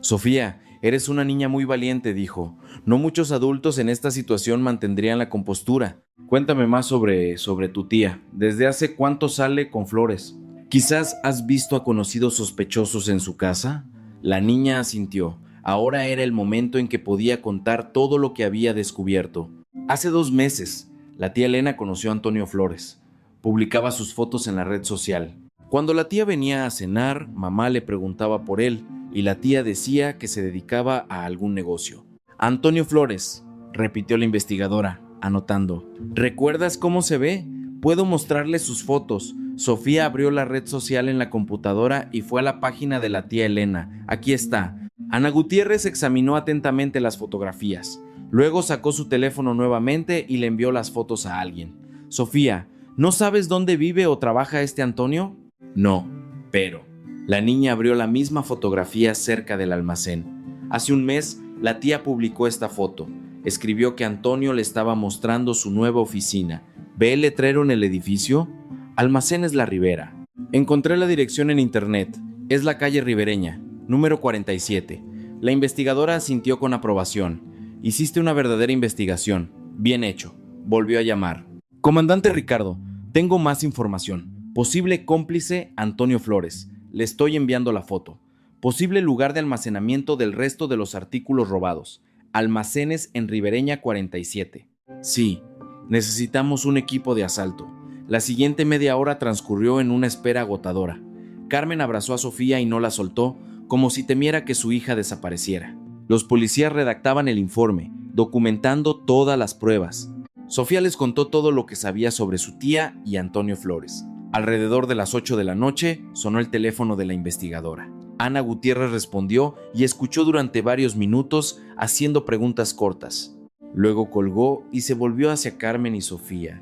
Sofía, eres una niña muy valiente, dijo. No muchos adultos en esta situación mantendrían la compostura. Cuéntame más sobre tu tía. ¿Desde hace cuánto sale con Flores? ¿Quizás has visto a conocidos sospechosos en su casa? La niña asintió. Ahora era el momento en que podía contar todo lo que había descubierto. Hace 2 meses, la tía Elena conoció a Antonio Flores. Publicaba sus fotos en la red social. Cuando la tía venía a cenar, mamá le preguntaba por él y la tía decía que se dedicaba a algún negocio. Antonio Flores, repitió la investigadora, anotando. ¿Recuerdas cómo se ve? Puedo mostrarle sus fotos. Sofía abrió la red social en la computadora y fue a la página de la tía Elena. Aquí está. Ana Gutiérrez examinó atentamente las fotografías. Luego sacó su teléfono nuevamente y le envió las fotos a alguien. Sofía, ¿no sabes dónde vive o trabaja este Antonio? No, pero... La niña abrió la misma fotografía cerca del almacén. Hace un mes, la tía publicó esta foto. Escribió que Antonio le estaba mostrando su nueva oficina. ¿Ve el letrero en el edificio? Almacenes La Ribera. Encontré la dirección en internet. Es la calle Ribereña, número 47. La investigadora asintió con aprobación. Hiciste una verdadera investigación. Bien hecho. Volvió a llamar. Comandante Ricardo, tengo más información. Posible cómplice Antonio Flores. Le estoy enviando la foto. Posible lugar de almacenamiento del resto de los artículos robados. Almacenes en Ribereña 47. Sí, necesitamos un equipo de asalto. La siguiente media hora transcurrió en una espera agotadora. Carmen abrazó a Sofía y no la soltó, como si temiera que su hija desapareciera. Los policías redactaban el informe, documentando todas las pruebas. Sofía les contó todo lo que sabía sobre su tía y Antonio Flores. Alrededor de las 8 de la noche sonó el teléfono de la investigadora. Ana Gutiérrez respondió y escuchó durante varios minutos haciendo preguntas cortas. Luego colgó y se volvió hacia Carmen y Sofía.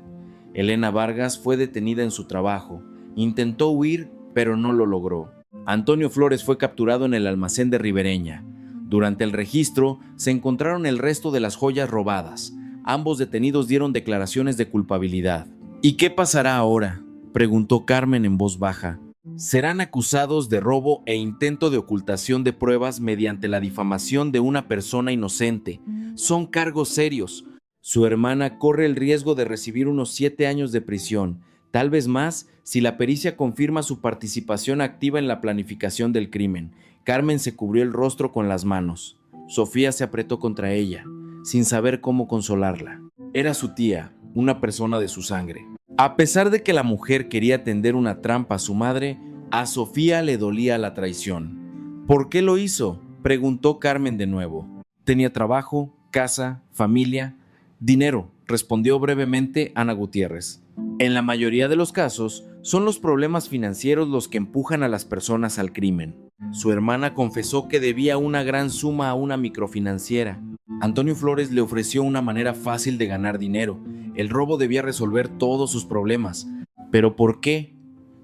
Elena Vargas fue detenida en su trabajo. Intentó huir, pero no lo logró. Antonio Flores fue capturado en el almacén de Ribereña. Durante el registro se encontraron el resto de las joyas robadas. Ambos detenidos dieron declaraciones de culpabilidad. ¿Y qué pasará ahora?, preguntó Carmen en voz baja. Serán acusados de robo e intento de ocultación de pruebas mediante la difamación de una persona inocente. Son cargos serios. Su hermana corre el riesgo de recibir unos 7 años de prisión, tal vez más si la pericia confirma su participación activa en la planificación del crimen. Carmen se cubrió el rostro con las manos. Sofía se apretó contra ella, sin saber cómo consolarla. Era su tía, una persona de su sangre. A pesar de que la mujer quería tender una trampa a su madre, a Sofía le dolía la traición. ¿Por qué lo hizo?, preguntó Carmen de nuevo. Tenía trabajo, casa, familia, dinero, respondió brevemente Ana Gutiérrez. En la mayoría de los casos, son los problemas financieros los que empujan a las personas al crimen. Su hermana confesó que debía una gran suma a una microfinanciera. Antonio Flores le ofreció una manera fácil de ganar dinero. El robo debía resolver todos sus problemas. ¿Pero por qué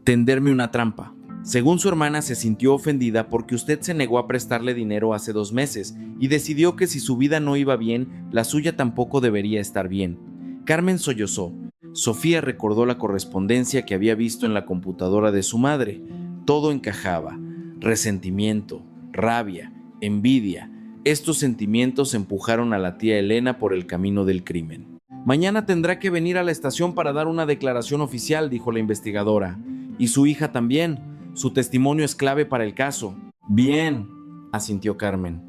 tenderme una trampa? Según su hermana, se sintió ofendida porque usted se negó a prestarle dinero hace 2 meses y decidió que si su vida no iba bien, la suya tampoco debería estar bien. Carmen sollozó. Sofía recordó la correspondencia que había visto en la computadora de su madre. Todo encajaba. Resentimiento, rabia, envidia. Estos sentimientos empujaron a la tía Elena por el camino del crimen. Mañana tendrá que venir a la estación para dar una declaración oficial, dijo la investigadora. Y su hija también. Su testimonio es clave para el caso. Bien, asintió Carmen.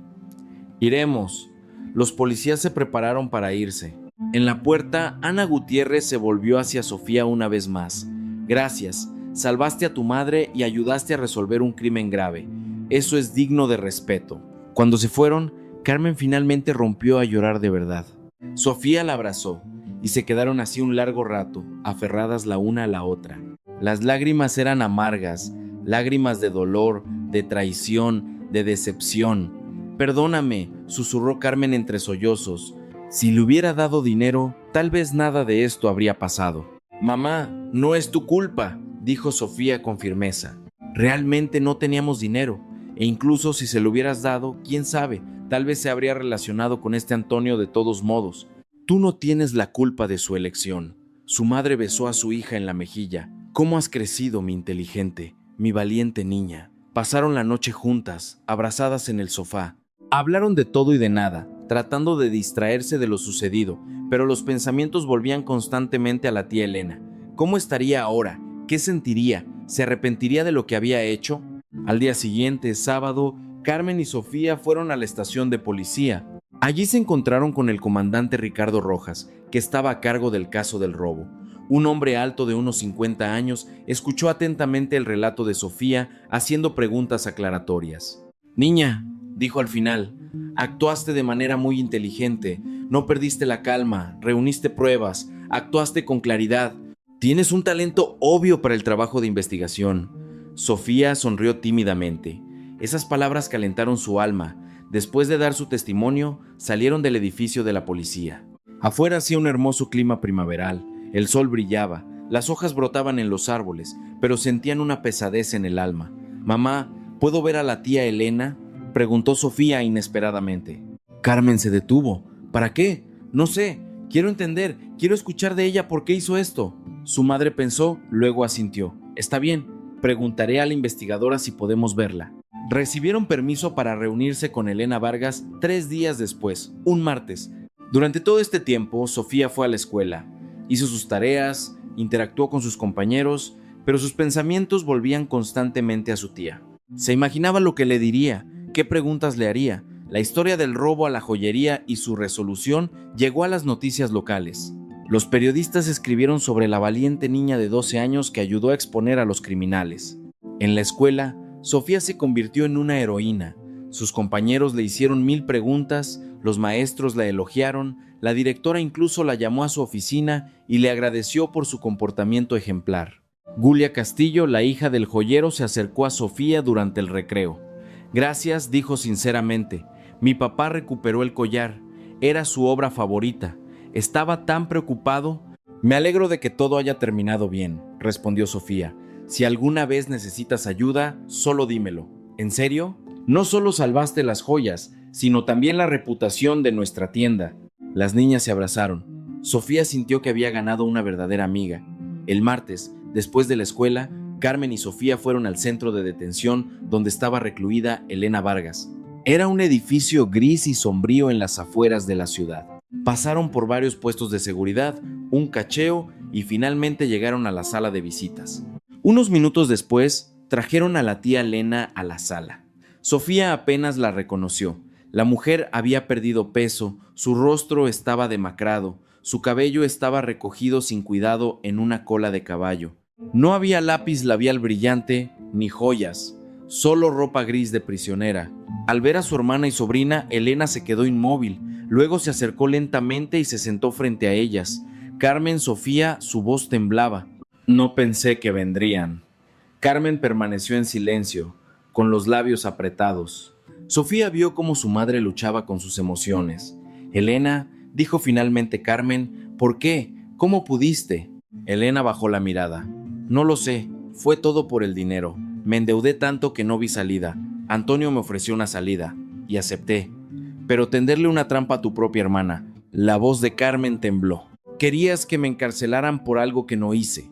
Iremos. Los policías se prepararon para irse. En la puerta, Ana Gutiérrez se volvió hacia Sofía una vez más. Gracias. Salvaste a tu madre y ayudaste a resolver un crimen grave. Eso es digno de respeto. Cuando se fueron, Carmen finalmente rompió a llorar de verdad. Sofía la abrazó y se quedaron así un largo rato, aferradas la una a la otra. Las lágrimas eran amargas, lágrimas de dolor, de traición, de decepción. Perdóname, susurró Carmen entre sollozos. Si le hubiera dado dinero, tal vez nada de esto habría pasado. Mamá, no es tu culpa, dijo Sofía con firmeza. Realmente no teníamos dinero, e incluso si se lo hubieras dado, quién sabe, tal vez se habría relacionado con este Antonio de todos modos. Tú no tienes la culpa de su elección. Su madre besó a su hija en la mejilla. ¿Cómo has crecido, mi inteligente, mi valiente niña? Pasaron la noche juntas, abrazadas en el sofá. Hablaron de todo y de nada, tratando de distraerse de lo sucedido, pero los pensamientos volvían constantemente a la tía Elena. ¿Cómo estaría ahora? ¿Qué sentiría? ¿Se arrepentiría de lo que había hecho? Al día siguiente, sábado, Carmen y Sofía fueron a la estación de policía. Allí se encontraron con el comandante Ricardo Rojas, que estaba a cargo del caso del robo. Un hombre alto de unos 50 años escuchó atentamente el relato de Sofía, haciendo preguntas aclaratorias. Niña, dijo al final, actuaste de manera muy inteligente, no perdiste la calma, reuniste pruebas, actuaste con claridad. Tienes un talento obvio para el trabajo de investigación. Sofía sonrió tímidamente. Esas palabras calentaron su alma. Después de dar su testimonio, salieron del edificio de la policía. Afuera hacía un hermoso clima primaveral. El sol brillaba, las hojas brotaban en los árboles, pero sentían una pesadez en el alma. Mamá, ¿puedo ver a la tía Elena?, preguntó Sofía inesperadamente. Carmen se detuvo. ¿Para qué? No sé. Quiero entender. Quiero escuchar de ella por qué hizo esto. Su madre pensó, luego asintió. Está bien. Preguntaré a la investigadora si podemos verla. Recibieron permiso para reunirse con Elena Vargas 3 días después, un martes. Durante todo este tiempo, Sofía fue a la escuela. Hizo sus tareas, interactuó con sus compañeros, pero sus pensamientos volvían constantemente a su tía. Se imaginaba lo que le diría, qué preguntas le haría. La historia del robo a la joyería y su resolución llegó a las noticias locales. Los periodistas escribieron sobre la valiente niña de 12 años que ayudó a exponer a los criminales. En la escuela, Sofía se convirtió en una heroína. Sus compañeros le hicieron 1000 preguntas, los maestros la elogiaron, la directora incluso la llamó a su oficina y le agradeció por su comportamiento ejemplar. Gulia Castillo, la hija del joyero, se acercó a Sofía durante el recreo. Gracias, dijo sinceramente. Mi papá recuperó el collar. Era su obra favorita. Estaba tan preocupado. Me alegro de que todo haya terminado bien, respondió Sofía. Si alguna vez necesitas ayuda, solo dímelo. ¿En serio? No solo salvaste las joyas, sino también la reputación de nuestra tienda. Las niñas se abrazaron. Sofía sintió que había ganado una verdadera amiga. El martes, después de la escuela, Carmen y Sofía fueron al centro de detención donde estaba recluida Elena Vargas. Era un edificio gris y sombrío en las afueras de la ciudad. Pasaron por varios puestos de seguridad, un cacheo y finalmente llegaron a la sala de visitas. Unos minutos después, trajeron a la tía Elena a la sala. Sofía apenas la reconoció. La mujer había perdido peso, su rostro estaba demacrado, su cabello estaba recogido sin cuidado en una cola de caballo. No había lápiz labial brillante ni joyas, solo ropa gris de prisionera. Al ver a su hermana y sobrina, Elena se quedó inmóvil. Luego se acercó lentamente y se sentó frente a ellas. Carmen, Sofía, su voz temblaba. No pensé que vendrían. Carmen permaneció en silencio, con los labios apretados. Sofía vio cómo su madre luchaba con sus emociones. Elena, dijo finalmente Carmen, ¿por qué? ¿Cómo pudiste? Elena bajó la mirada. No lo sé, fue todo por el dinero. Me endeudé tanto que no vi salida. Antonio me ofreció una salida, y acepté. Pero tenderle una trampa a tu propia hermana. La voz de Carmen tembló. Querías que me encarcelaran por algo que no hice.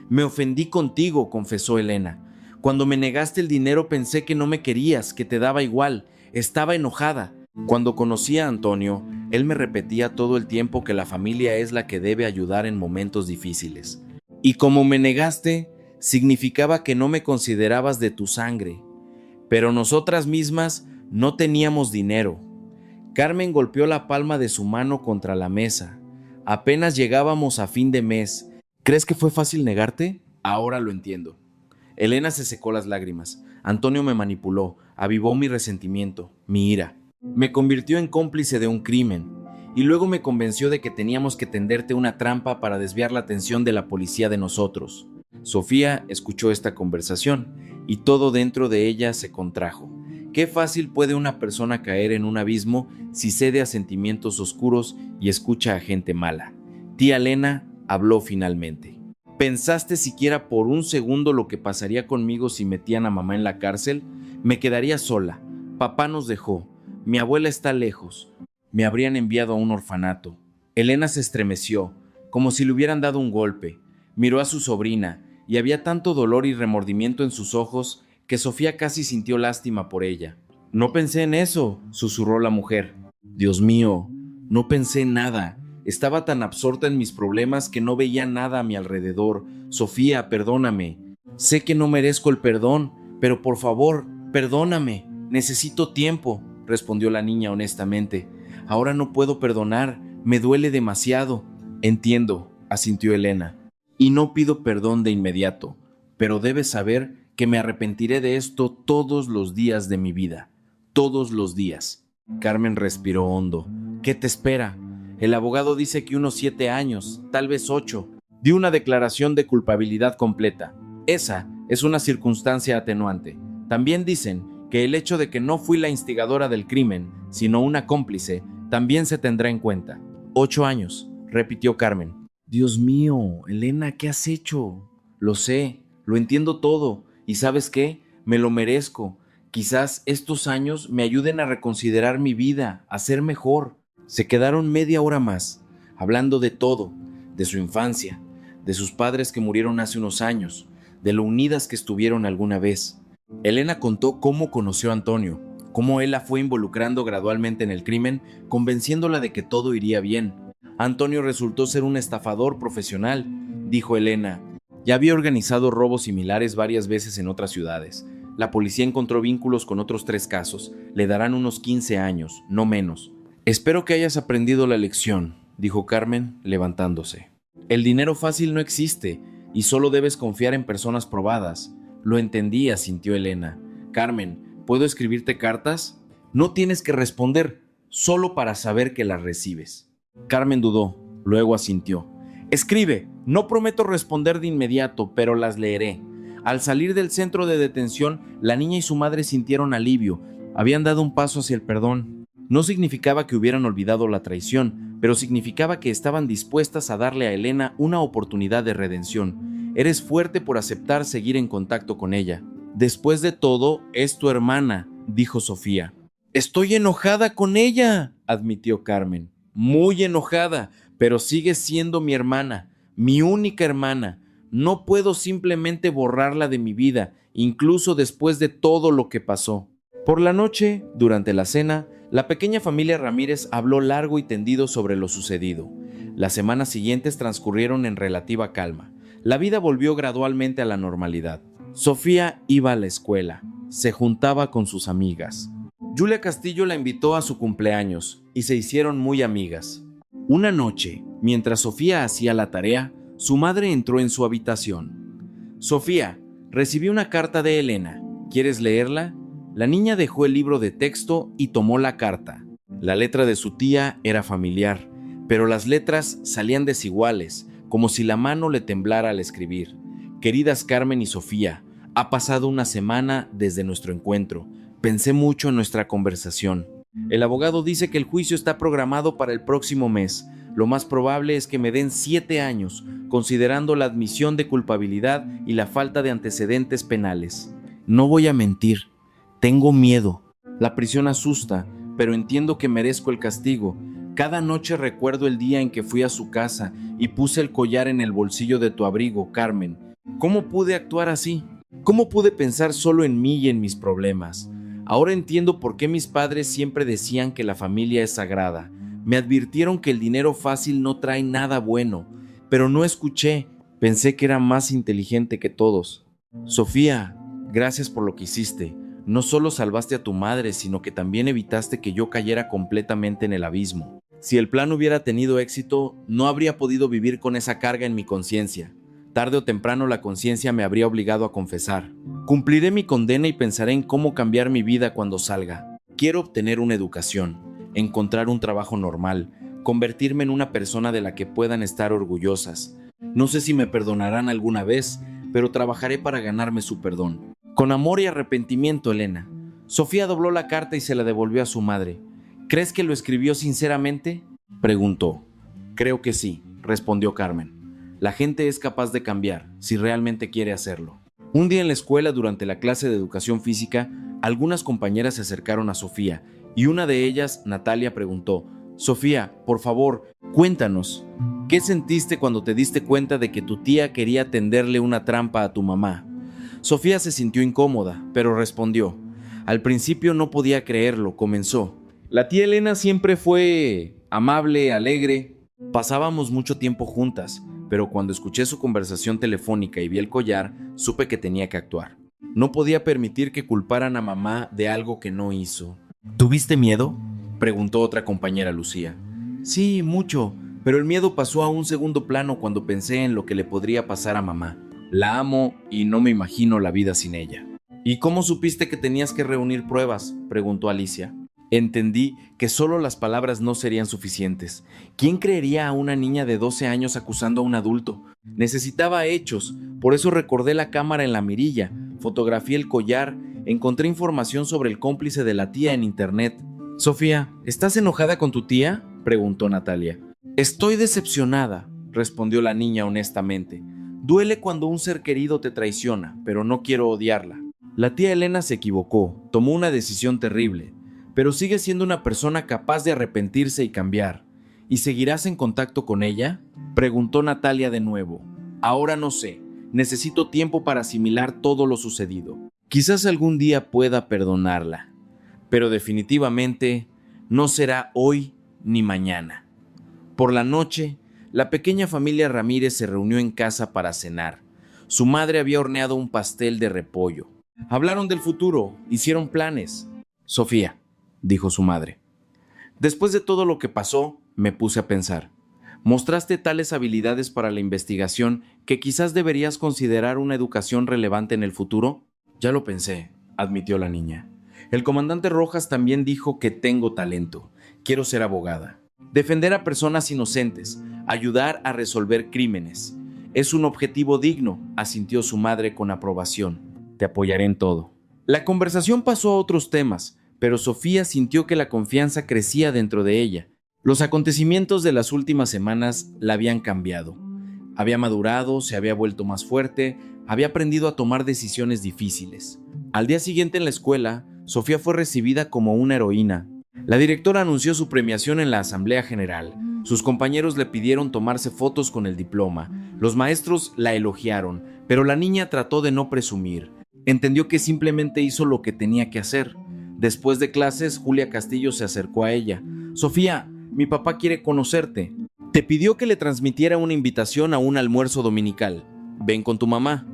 Me ofendí contigo, confesó Elena. Cuando me negaste el dinero pensé que no me querías, que te daba igual. Estaba enojada. Cuando conocí a Antonio, él me repetía todo el tiempo que la familia es la que debe ayudar en momentos difíciles. Y como me negaste, significaba que no me considerabas de tu sangre. Pero nosotras mismas no teníamos dinero. Carmen golpeó la palma de su mano contra la mesa. Apenas llegábamos a fin de mes. ¿Crees que fue fácil negarte? Ahora lo entiendo. Elena se secó las lágrimas. Antonio me manipuló, avivó mi resentimiento, mi ira. Me convirtió en cómplice de un crimen. Y luego me convenció de que teníamos que tenderte una trampa para desviar la atención de la policía de nosotros. Sofía escuchó esta conversación y todo dentro de ella se contrajo. Qué fácil puede una persona caer en un abismo si cede a sentimientos oscuros y escucha a gente mala. Tía Elena habló finalmente. ¿Pensaste siquiera por un segundo lo que pasaría conmigo si metían a mamá en la cárcel? Me quedaría sola. Papá nos dejó. Mi abuela está lejos. Me habrían enviado a un orfanato. Elena se estremeció, como si le hubieran dado un golpe. Miró a su sobrina, y había tanto dolor y remordimiento en sus ojos que Sofía casi sintió lástima por ella. No pensé en eso, susurró la mujer. Dios mío, no pensé en nada. Estaba tan absorta en mis problemas que no veía nada a mi alrededor. Sofía, perdóname. Sé que no merezco el perdón, pero por favor, perdóname. Necesito tiempo, respondió la niña honestamente. Ahora no puedo perdonar, me duele demasiado. Entiendo, asintió Elena. Y no pido perdón de inmediato, pero debes saber que me arrepentiré de esto todos los días de mi vida. Todos los días. Carmen respiró hondo. ¿Qué te espera? El abogado dice que unos 7 años, tal vez 8. Di una declaración de culpabilidad completa. Esa es una circunstancia atenuante. También dicen que el hecho de que no fui la instigadora del crimen, sino una cómplice, también se tendrá en cuenta. 8 años, repitió Carmen. Dios mío, Elena, ¿qué has hecho? Lo sé, lo entiendo todo, y ¿sabes qué? Me lo merezco. Quizás estos años me ayuden a reconsiderar mi vida, a ser mejor. Se quedaron media hora más, hablando de todo, de su infancia, de sus padres que murieron hace unos años, de lo unidas que estuvieron alguna vez. Elena contó cómo conoció a Antonio, cómo él la fue involucrando gradualmente en el crimen, convenciéndola de que todo iría bien. Antonio resultó ser un estafador profesional, dijo Elena. Ya había organizado robos similares varias veces en otras ciudades. La policía encontró vínculos con otros 3 casos. Le darán unos 15 años, no menos. Espero que hayas aprendido la lección, dijo Carmen, levantándose. El dinero fácil no existe y solo debes confiar en personas probadas. Lo entendí, asintió Elena. Carmen, ¿puedo escribirte cartas? No tienes que responder, solo para saber que las recibes. Carmen dudó, luego asintió. Escribe, no prometo responder de inmediato, pero las leeré. Al salir del centro de detención, la niña y su madre sintieron alivio. Habían dado un paso hacia el perdón. No significaba que hubieran olvidado la traición, pero significaba que estaban dispuestas a darle a Elena una oportunidad de redención. Eres fuerte por aceptar seguir en contacto con ella. Después de todo, es tu hermana, dijo Sofía. Estoy enojada con ella, admitió Carmen. Muy enojada, pero sigue siendo mi hermana, mi única hermana. No puedo simplemente borrarla de mi vida, incluso después de todo lo que pasó. Por la noche, durante la cena, la pequeña familia Ramírez habló largo y tendido sobre lo sucedido. Las semanas siguientes transcurrieron en relativa calma. La vida volvió gradualmente a la normalidad. Sofía iba a la escuela, se juntaba con sus amigas. Julia Castillo la invitó a su cumpleaños y se hicieron muy amigas. Una noche, mientras Sofía hacía la tarea, su madre entró en su habitación. Sofía, recibí una carta de Elena. ¿Quieres leerla? La niña dejó el libro de texto y tomó la carta. La letra de su tía era familiar, pero las letras salían desiguales, como si la mano le temblara al escribir. Queridas Carmen y Sofía, ha pasado una semana desde nuestro encuentro. Pensé mucho en nuestra conversación. El abogado dice que el juicio está programado para el próximo mes. Lo más probable es que me den 7 años, considerando la admisión de culpabilidad y la falta de antecedentes penales. No voy a mentir, tengo miedo. La prisión asusta, pero entiendo que merezco el castigo. Cada noche recuerdo el día en que fui a su casa y puse el collar en el bolsillo de tu abrigo, Carmen. ¿Cómo pude actuar así? ¿Cómo pude pensar solo en mí y en mis problemas? Ahora entiendo por qué mis padres siempre decían que la familia es sagrada. Me advirtieron que el dinero fácil no trae nada bueno, pero no escuché. Pensé que era más inteligente que todos. Sofía, gracias por lo que hiciste. No solo salvaste a tu madre, sino que también evitaste que yo cayera completamente en el abismo. Si el plan hubiera tenido éxito, no habría podido vivir con esa carga en mi conciencia. Tarde o temprano la conciencia me habría obligado a confesar. Cumpliré mi condena y pensaré en cómo cambiar mi vida cuando salga. Quiero obtener una educación, encontrar un trabajo normal, convertirme en una persona de la que puedan estar orgullosas. No sé si me perdonarán alguna vez, pero trabajaré para ganarme su perdón. Con amor y arrepentimiento, Elena. Sofía dobló la carta y se la devolvió a su madre. ¿Crees que lo escribió sinceramente?, preguntó. Creo que sí, respondió Carmen. La gente es capaz de cambiar, si realmente quiere hacerlo. Un día en la escuela, durante la clase de educación física, algunas compañeras se acercaron a Sofía y una de ellas, Natalia, preguntó: Sofía, por favor, cuéntanos, ¿qué sentiste cuando te diste cuenta de que tu tía quería tenderle una trampa a tu mamá? Sofía se sintió incómoda, pero respondió. Al principio no podía creerlo, comenzó. La tía Elena siempre fue amable, alegre. Pasábamos mucho tiempo juntas, pero cuando escuché su conversación telefónica y vi el collar, supe que tenía que actuar. No podía permitir que culparan a mamá de algo que no hizo. ¿Tuviste miedo?, preguntó otra compañera, Lucía. Sí, mucho, pero el miedo pasó a un segundo plano cuando pensé en lo que le podría pasar a mamá. La amo y no me imagino la vida sin ella. ¿Y cómo supiste que tenías que reunir pruebas?, preguntó Alicia. Entendí que solo las palabras no serían suficientes. ¿Quién creería a una niña de 12 años acusando a un adulto? Necesitaba hechos, por eso recordé la cámara en la mirilla, fotografié el collar, encontré información sobre el cómplice de la tía en internet. Sofía, ¿estás enojada con tu tía?, preguntó Natalia. Estoy decepcionada, respondió la niña honestamente. Duele cuando un ser querido te traiciona, pero no quiero odiarla. La tía Elena se equivocó, tomó una decisión terrible, pero sigue siendo una persona capaz de arrepentirse y cambiar. ¿Y seguirás en contacto con ella?, preguntó Natalia de nuevo. Ahora no sé, necesito tiempo para asimilar todo lo sucedido. Quizás algún día pueda perdonarla, pero definitivamente no será hoy ni mañana. Por la noche, la pequeña familia Ramírez se reunió en casa para cenar. Su madre había horneado un pastel de repollo. Hablaron del futuro, hicieron planes. Sofía, dijo su madre, después de todo lo que pasó, me puse a pensar. Mostraste tales habilidades para la investigación que quizás deberías considerar una educación relevante en el futuro. Ya lo pensé, admitió la niña. El comandante Rojas también dijo que tengo talento. Quiero ser abogada. Defender a personas inocentes, ayudar a resolver crímenes. Es un objetivo digno, asintió su madre con aprobación. Te apoyaré en todo. La conversación pasó a otros temas, pero Sofía sintió que la confianza crecía dentro de ella. Los acontecimientos de las últimas semanas la habían cambiado. Había madurado, se había vuelto más fuerte, había aprendido a tomar decisiones difíciles. Al día siguiente en la escuela, Sofía fue recibida como una heroína. La directora anunció su premiación en la Asamblea General. Sus compañeros le pidieron tomarse fotos con el diploma. Los maestros la elogiaron, pero la niña trató de no presumir. Entendió que simplemente hizo lo que tenía que hacer. Después de clases, Julia Castillo se acercó a ella. Sofía, mi papá quiere conocerte. Te pidió que le transmitiera una invitación a un almuerzo dominical. Ven con tu mamá.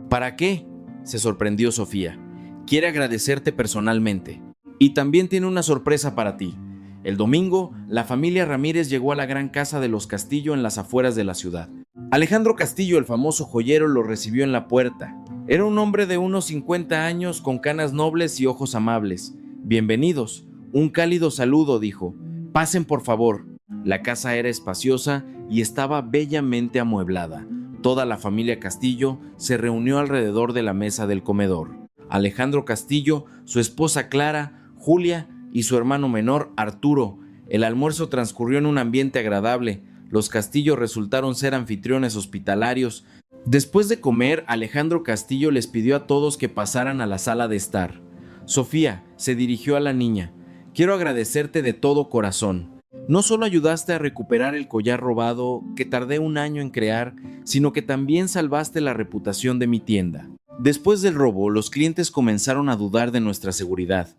¿Para qué?, se sorprendió Sofía. Quiere agradecerte personalmente. Y también tiene una sorpresa para ti. El domingo, la familia Ramírez llegó a la gran casa de los Castillo en las afueras de la ciudad. Alejandro Castillo, el famoso joyero, lo recibió en la puerta. Era un hombre de unos 50 años con canas nobles y ojos amables. Bienvenidos. Un cálido saludo, dijo. Pasen, por favor. La casa era espaciosa y estaba bellamente amueblada. Toda la familia Castillo se reunió alrededor de la mesa del comedor. Alejandro Castillo, su esposa Clara, Julia y su hermano menor Arturo. El almuerzo transcurrió en un ambiente agradable. Los Castillo resultaron ser anfitriones hospitalarios. Después de comer, Alejandro Castillo les pidió a todos que pasaran a la sala de estar. Sofía se dirigió a la niña. Quiero agradecerte de todo corazón. No solo ayudaste a recuperar el collar robado que tardé un año en crear, sino que también salvaste la reputación de mi tienda. Después del robo, los clientes comenzaron a dudar de nuestra seguridad,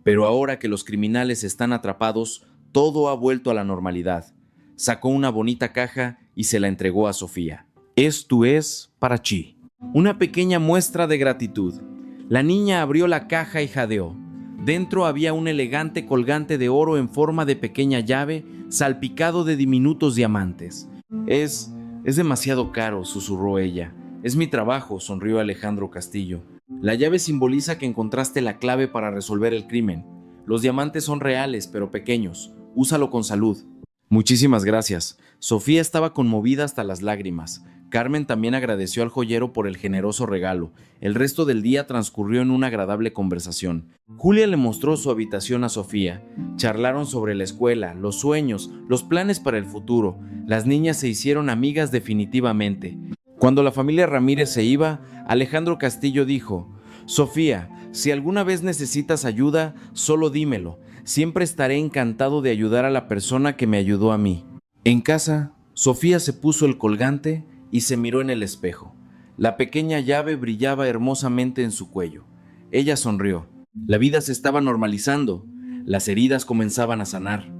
pero ahora que los criminales están atrapados, todo ha vuelto a la normalidad. Sacó una bonita caja y se la entregó a Sofía. Esto es para Chi. Una pequeña muestra de gratitud. La niña abrió la caja y jadeó. Dentro había un elegante colgante de oro en forma de pequeña llave, salpicado de diminutos diamantes. Es demasiado caro, susurró ella. Es mi trabajo, sonrió Alejandro Castillo. La llave simboliza que encontraste la clave para resolver el crimen. Los diamantes son reales, pero pequeños. Úsalo con salud. Muchísimas gracias. Sofía estaba conmovida hasta las lágrimas. Carmen también agradeció al joyero por el generoso regalo. El resto del día transcurrió en una agradable conversación. Julia le mostró su habitación a Sofía. Charlaron sobre la escuela, los sueños, los planes para el futuro. Las niñas se hicieron amigas definitivamente. Cuando la familia Ramírez se iba, Alejandro Castillo dijo: Sofía, si alguna vez necesitas ayuda, solo dímelo. Siempre estaré encantado de ayudar a la persona que me ayudó a mí. En casa, Sofía se puso el colgante y se miró en el espejo. La pequeña llave brillaba hermosamente en su cuello. Ella sonrió. La vida se estaba normalizando. Las heridas comenzaban a sanar.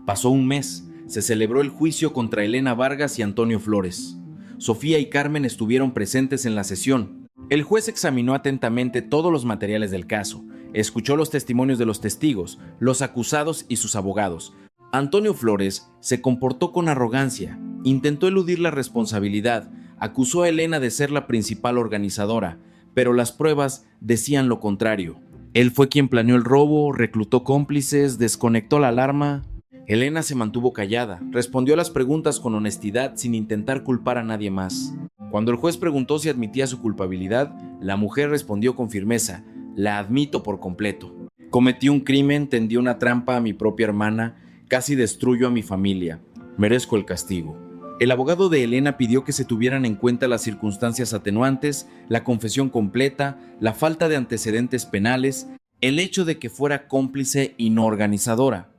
Pasó un mes. Se celebró el juicio contra Elena Vargas y Antonio Flores. Sofía y Carmen estuvieron presentes en la sesión. El juez examinó atentamente todos los materiales del caso. Escuchó los testimonios de los testigos, los acusados y sus abogados. Antonio Flores se comportó con arrogancia. Intentó eludir la responsabilidad, acusó a Elena de ser la principal organizadora, pero las pruebas decían lo contrario. Él fue quien planeó el robo, reclutó cómplices, desconectó la alarma. Elena se mantuvo callada, respondió a las preguntas con honestidad sin intentar culpar a nadie más. Cuando el juez preguntó si admitía su culpabilidad, la mujer respondió con firmeza: la admito por completo. Cometí un crimen, tendí una trampa a mi propia hermana, casi destruyo a mi familia. Merezco el castigo. El abogado de Elena pidió que se tuvieran en cuenta las circunstancias atenuantes, la confesión completa, la falta de antecedentes penales, el hecho de que fuera cómplice y no organizadora.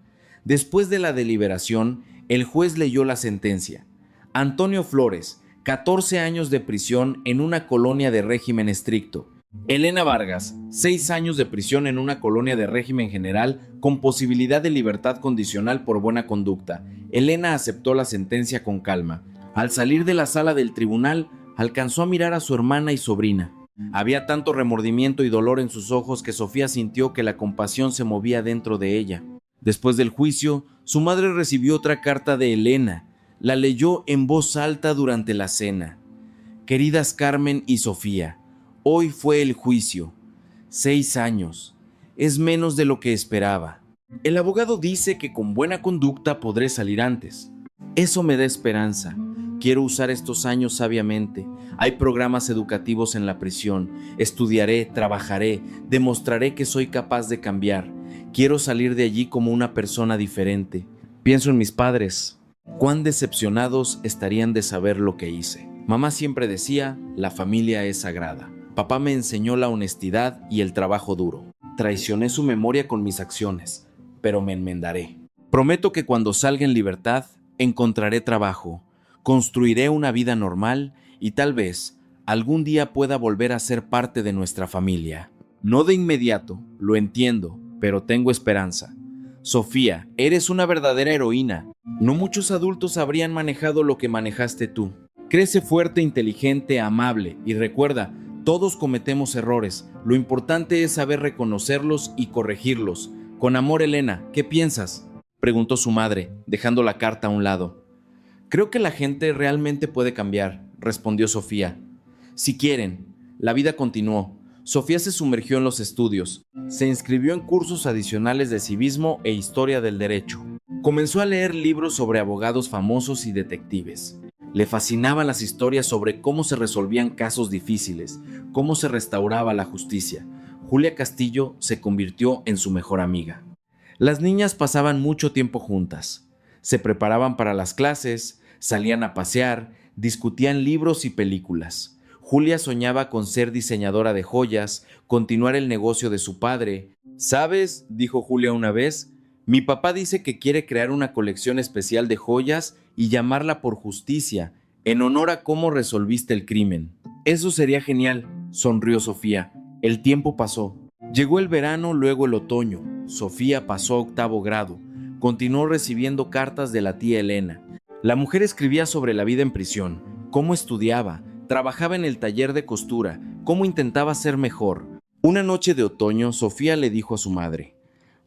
Después de la deliberación, el juez leyó la sentencia. Antonio Flores, 14 años de prisión en una colonia de régimen estricto. Elena Vargas, 6 años de prisión en una colonia de régimen general con posibilidad de libertad condicional por buena conducta. Elena aceptó la sentencia con calma. Al salir de la sala del tribunal, alcanzó a mirar a su hermana y sobrina. Había tanto remordimiento y dolor en sus ojos que Sofía sintió que la compasión se movía dentro de ella. Después del juicio, su madre recibió otra carta de Elena. La leyó en voz alta durante la cena. Queridas Carmen y Sofía, hoy fue el juicio. 6 años. Es menos de lo que esperaba. El abogado dice que con buena conducta podré salir antes. Eso me da esperanza. Quiero usar estos años sabiamente. Hay programas educativos en la prisión. Estudiaré, trabajaré, demostraré que soy capaz de cambiar. Quiero salir de allí como una persona diferente. Pienso en mis padres. Cuán decepcionados estarían de saber lo que hice. Mamá siempre decía, la familia es sagrada. Papá me enseñó la honestidad y el trabajo duro. traicioné su memoria con mis acciones, pero me enmendaré. Prometo que cuando salga en libertad, encontraré trabajo, construiré una vida normal y tal vez algún día pueda volver a ser parte de nuestra familia. No de inmediato, lo entiendo, pero tengo esperanza. Sofía, eres una verdadera heroína. No muchos adultos habrían manejado lo que manejaste tú. Crece fuerte, inteligente, amable y recuerda, todos cometemos errores. Lo importante es saber reconocerlos y corregirlos. Con amor, Elena, ¿qué piensas?, preguntó su madre, dejando la carta a un lado. Creo que la gente realmente puede cambiar, respondió Sofía. Si quieren. La vida continuó. Sofía se sumergió en los estudios. Se inscribió en cursos adicionales de civismo e historia del derecho. Comenzó a leer libros sobre abogados famosos y detectives. Le fascinaban las historias sobre cómo se resolvían casos difíciles, cómo se restauraba la justicia. Julia Castillo se convirtió en su mejor amiga. Las niñas pasaban mucho tiempo juntas. Se preparaban para las clases, salían a pasear, discutían libros y películas. Julia soñaba con ser diseñadora de joyas, continuar el negocio de su padre. ¿Sabes?, dijo Julia una vez, mi papá dice que quiere crear una colección especial de joyas y llamarla por Justicia, en honor a cómo resolviste el crimen. Eso sería genial, sonrió Sofía. El tiempo pasó. Llegó el verano, luego el otoño. Sofía pasó a 8º grado. Continuó recibiendo cartas de la tía Elena. La mujer escribía sobre la vida en prisión, cómo estudiaba, trabajaba en el taller de costura, cómo intentaba ser mejor. Una noche de otoño, Sofía le dijo a su madre,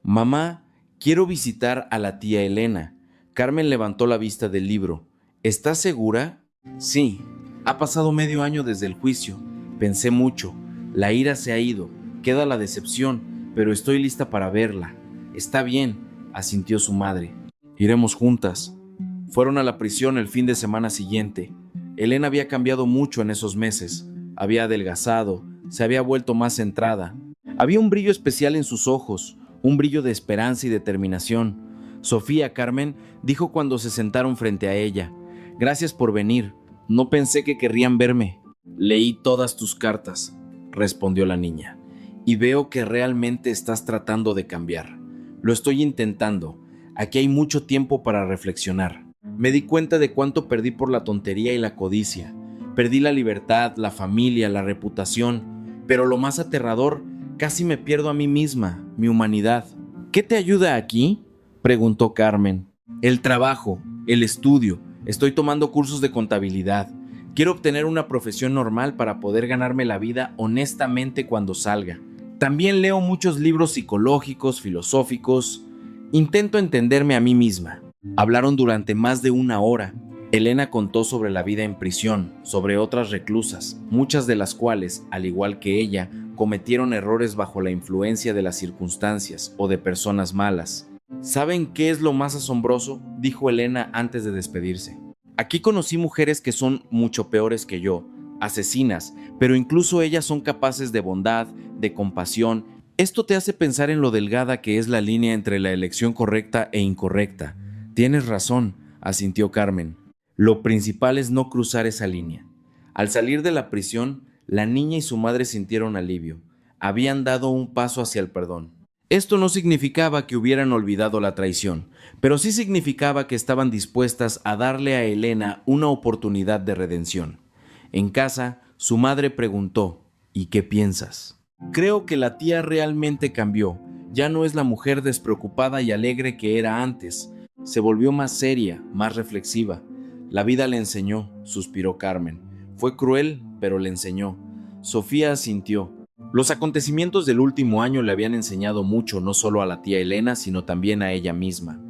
«Mamá, quiero visitar a la tía Elena». Carmen levantó la vista del libro. «¿Estás segura?» «Sí, ha pasado medio año desde el juicio. Pensé mucho. La ira se ha ido. Queda la decepción, pero estoy lista para verla». «Está bien», asintió su madre. «Iremos juntas». Fueron a la prisión el fin de semana siguiente. Elena había cambiado mucho en esos meses. Había adelgazado, se había vuelto más centrada. Había un brillo especial en sus ojos, un brillo de esperanza y determinación. Sofía, Carmen, dijo cuando se sentaron frente a ella, «Gracias por venir. No pensé que querrían verme». «Leí todas tus cartas», respondió la niña, «y veo que realmente estás tratando de cambiar. Lo estoy intentando. Aquí hay mucho tiempo para reflexionar. Me di cuenta de cuánto perdí por la tontería y la codicia. Perdí la libertad, la familia, la reputación, pero lo más aterrador, casi me pierdo a mí misma, mi humanidad». «¿Qué te ayuda aquí?», preguntó Carmen. «El trabajo, el estudio. Estoy tomando cursos de contabilidad. Quiero obtener una profesión normal para poder ganarme la vida honestamente cuando salga. También leo muchos libros psicológicos, filosóficos. Intento entenderme a mí misma». Hablaron durante más de 1 hora. Elena contó sobre la vida en prisión, sobre otras reclusas, muchas de las cuales, al igual que ella, cometieron errores bajo la influencia de las circunstancias o de personas malas. «¿Saben qué es lo más asombroso?», dijo Elena antes de despedirse. «Aquí conocí mujeres que son mucho peores que yo, asesinas, pero incluso ellas son capaces de bondad, de compasión. Esto te hace pensar en lo delgada que es la línea entre la elección correcta e incorrecta». «Tienes razón», asintió Carmen. «Lo principal es no cruzar esa línea». Al salir de la prisión, la niña y su madre sintieron alivio. Habían dado un paso hacia el perdón. Esto no significaba que hubieran olvidado la traición, pero sí significaba que estaban dispuestas a darle a Elena una oportunidad de redención. En casa, su madre preguntó, «¿Y qué piensas?». «Creo que la tía realmente cambió. Ya no es la mujer despreocupada y alegre que era antes. Se volvió más seria, más reflexiva. La vida le enseñó», suspiró Carmen. «Fue cruel, pero le enseñó». Sofía asintió. Los acontecimientos del último año le habían enseñado mucho, no solo a la tía Elena, sino también a ella misma.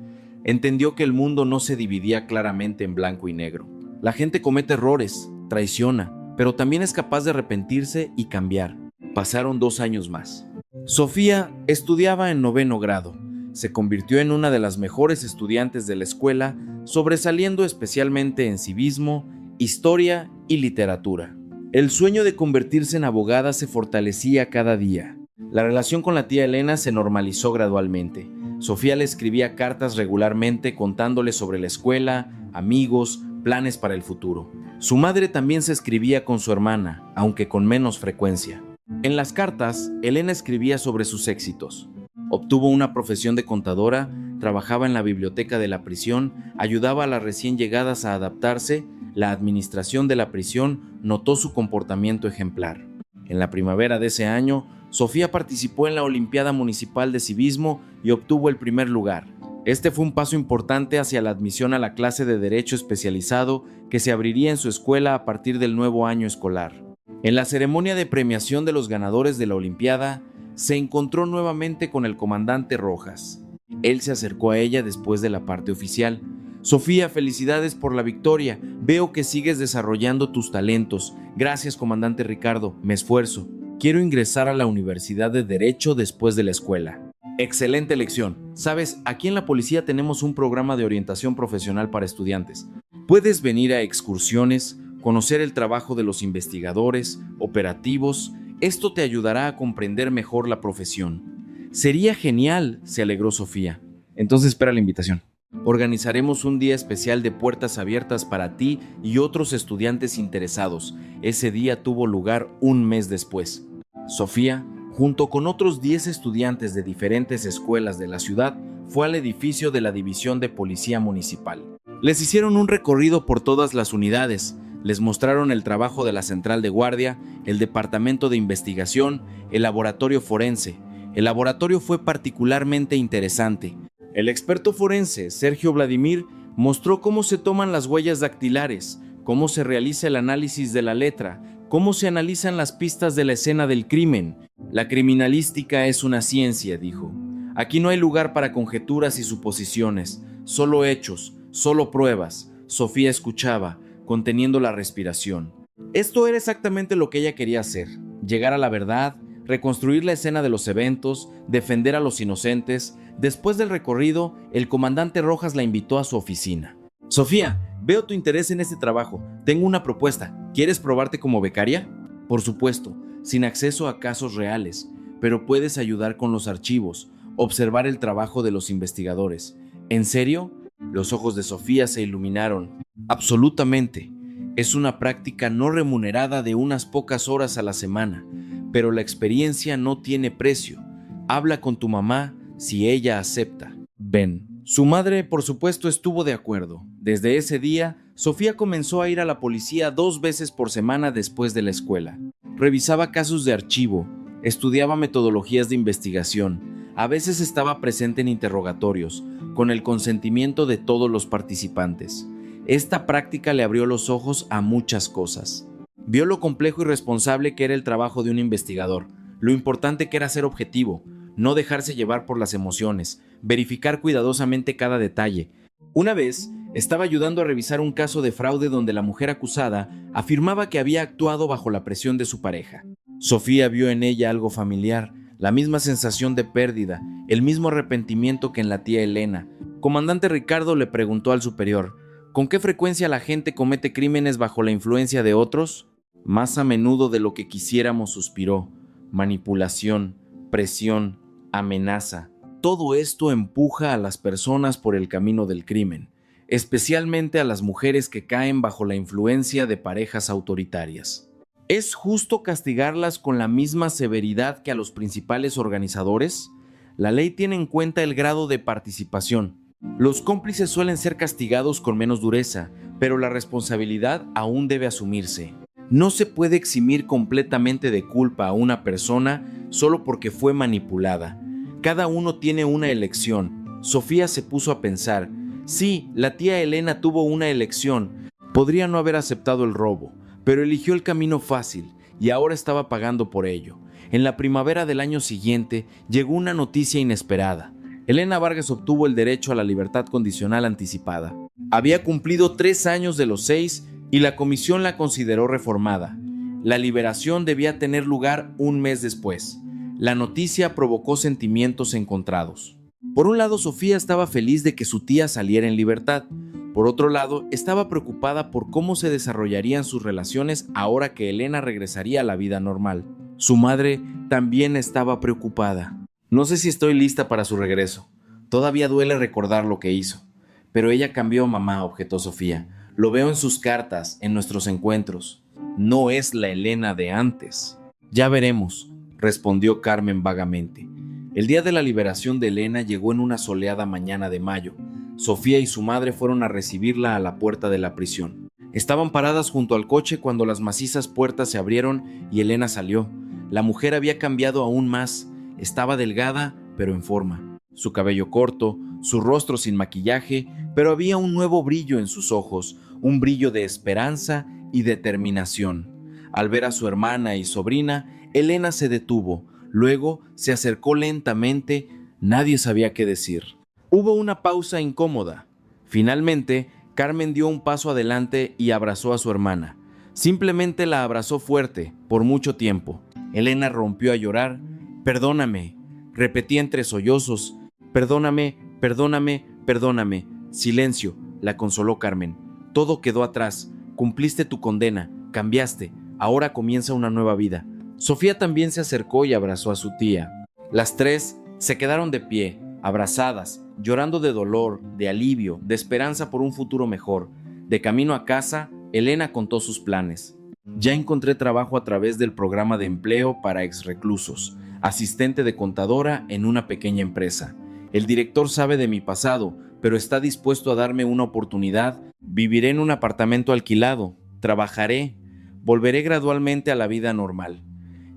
Entendió que el mundo no se dividía claramente en blanco y negro. La gente comete errores, traiciona, pero también es capaz de arrepentirse y cambiar. Pasaron 2 años más. Sofía estudiaba en 9º grado. Se convirtió en una de las mejores estudiantes de la escuela, sobresaliendo especialmente en civismo, historia y literatura. El sueño de convertirse en abogada se fortalecía cada día. La relación con la tía Elena se normalizó gradualmente. Sofía le escribía cartas regularmente contándole sobre la escuela, amigos, planes para el futuro. Su madre también se escribía con su hermana, aunque con menos frecuencia. En las cartas, Elena escribía sobre sus éxitos. Obtuvo una profesión de contadora, trabajaba en la biblioteca de la prisión, ayudaba a las recién llegadas a adaptarse, la administración de la prisión notó su comportamiento ejemplar. En la primavera de ese año, Sofía participó en la Olimpiada Municipal de Civismo y obtuvo el primer lugar. Este fue un paso importante hacia la admisión a la clase de Derecho especializado que se abriría en su escuela a partir del nuevo año escolar. En la ceremonia de premiación de los ganadores de la Olimpiada, se encontró nuevamente con el comandante Rojas. Él se acercó a ella después de la parte oficial. Sofía, felicidades por la victoria. Veo que sigues desarrollando tus talentos. Gracias, comandante Ricardo. Me esfuerzo. Quiero ingresar a la Universidad de Derecho después de la escuela. Excelente elección. Sabes, aquí en la policía tenemos un programa de orientación profesional para estudiantes. Puedes venir a excursiones, conocer el trabajo de los investigadores, operativos. Esto te ayudará a comprender mejor la profesión. Sería genial, se alegró Sofía. Entonces espera la invitación. Organizaremos un día especial de puertas abiertas para ti y otros estudiantes interesados. Ese día tuvo lugar un mes después. Sofía, junto con otros 10 estudiantes de diferentes escuelas de la ciudad, fue al edificio de la División de Policía Municipal. Les hicieron un recorrido por todas las unidades. Les mostraron el trabajo de la central de guardia, el departamento de investigación, el laboratorio forense. El laboratorio fue particularmente interesante. El experto forense, Sergio Vladimir, mostró cómo se toman las huellas dactilares, cómo se realiza el análisis de la letra, cómo se analizan las pistas de la escena del crimen. La criminalística es una ciencia, dijo. Aquí no hay lugar para conjeturas y suposiciones, solo hechos, solo pruebas. Sofía escuchaba, conteniendo la respiración. Esto era exactamente lo que ella quería hacer: llegar a la verdad, reconstruir la escena de los eventos, defender a los inocentes. Después del recorrido, el comandante Rojas la invitó a su oficina. Sofía, veo tu interés en este trabajo. Tengo una propuesta. ¿Quieres probarte como becaria? Por supuesto, sin acceso a casos reales, pero puedes ayudar con los archivos, observar el trabajo de los investigadores. ¿En serio? Los ojos de Sofía se iluminaron. Absolutamente. Es una práctica no remunerada de unas pocas horas a la semana, pero la experiencia no tiene precio. Habla con tu mamá si ella acepta. Ven. Su madre, por supuesto, estuvo de acuerdo. Desde ese día, Sofía comenzó a ir a la policía 2 veces por semana después de la escuela. Revisaba casos de archivo, estudiaba metodologías de investigación, a veces estaba presente en interrogatorios, con el consentimiento de todos los participantes. Esta práctica le abrió los ojos a muchas cosas. Vio lo complejo y responsable que era el trabajo de un investigador, lo importante que era ser objetivo, no dejarse llevar por las emociones, verificar cuidadosamente cada detalle. Una vez, estaba ayudando a revisar un caso de fraude donde la mujer acusada afirmaba que había actuado bajo la presión de su pareja. Sofía vio en ella algo familiar, la misma sensación de pérdida, el mismo arrepentimiento que en la tía Elena. Comandante Ricardo le preguntó al superior: ¿con qué frecuencia la gente comete crímenes bajo la influencia de otros? Más a menudo de lo que quisiéramos, suspiró. Manipulación, presión, amenaza. Todo esto empuja a las personas por el camino del crimen, especialmente a las mujeres que caen bajo la influencia de parejas autoritarias. ¿Es justo castigarlas con la misma severidad que a los principales organizadores? La ley tiene en cuenta el grado de participación. Los cómplices suelen ser castigados con menos dureza, pero la responsabilidad aún debe asumirse. No se puede eximir completamente de culpa a una persona solo porque fue manipulada. Cada uno tiene una elección. Sofía se puso a pensar. Sí, la tía Elena tuvo una elección. Podría no haber aceptado el robo, pero eligió el camino fácil y ahora estaba pagando por ello. En la primavera del año siguiente llegó una noticia inesperada. Elena Vargas obtuvo el derecho a la libertad condicional anticipada. Había cumplido 3 años de los 6 y la comisión la consideró reformada. La liberación debía tener lugar un mes después. La noticia provocó sentimientos encontrados. Por un lado, Sofía estaba feliz de que su tía saliera en libertad. Por otro lado, estaba preocupada por cómo se desarrollarían sus relaciones ahora que Elena regresaría a la vida normal. Su madre también estaba preocupada. No sé si estoy lista para su regreso. Todavía duele recordar lo que hizo. Pero ella cambió, mamá, objetó Sofía. Lo veo en sus cartas, en nuestros encuentros. No es la Elena de antes. Ya veremos, respondió Carmen vagamente. El día de la liberación de Elena llegó en una soleada mañana de mayo. Sofía y su madre fueron a recibirla a la puerta de la prisión. Estaban paradas junto al coche cuando las macizas puertas se abrieron y Elena salió. La mujer había cambiado aún más. Estaba delgada, pero en forma. Su cabello corto, su rostro sin maquillaje, pero había un nuevo brillo en sus ojos, un brillo de esperanza y determinación. Al ver a su hermana y sobrina, Elena se detuvo. Luego se acercó lentamente. Nadie sabía qué decir. Hubo una pausa incómoda. Finalmente, Carmen dio un paso adelante y abrazó a su hermana. Simplemente la abrazó fuerte, por mucho tiempo. Elena rompió a llorar. «Perdóname», repetía entre sollozos. «Perdóname, perdóname, perdóname». «Silencio», la consoló Carmen. «Todo quedó atrás. Cumpliste tu condena. Cambiaste. Ahora comienza una nueva vida». Sofía también se acercó y abrazó a su tía. Las tres se quedaron de pie, abrazadas, llorando de dolor, de alivio, de esperanza por un futuro mejor. De camino a casa, Elena contó sus planes. «Ya encontré trabajo a través del programa de empleo para exreclusos, asistente de contadora en una pequeña empresa. El director sabe de mi pasado, pero está dispuesto a darme una oportunidad. Viviré en un apartamento alquilado, trabajaré, volveré gradualmente a la vida normal».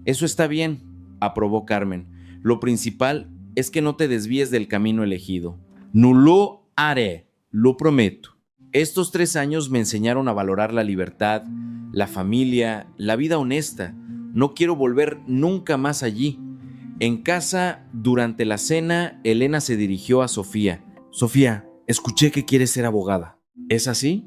«Eso está bien», aprobó Carmen. «Lo principal es que no te desvíes del camino elegido». «No lo haré, lo prometo». Estos 3 años me enseñaron a valorar la libertad, la familia, la vida honesta. No quiero volver nunca más allí. En casa, durante la cena, Elena se dirigió a Sofía. «Sofía, escuché que quieres ser abogada. ¿Es así?»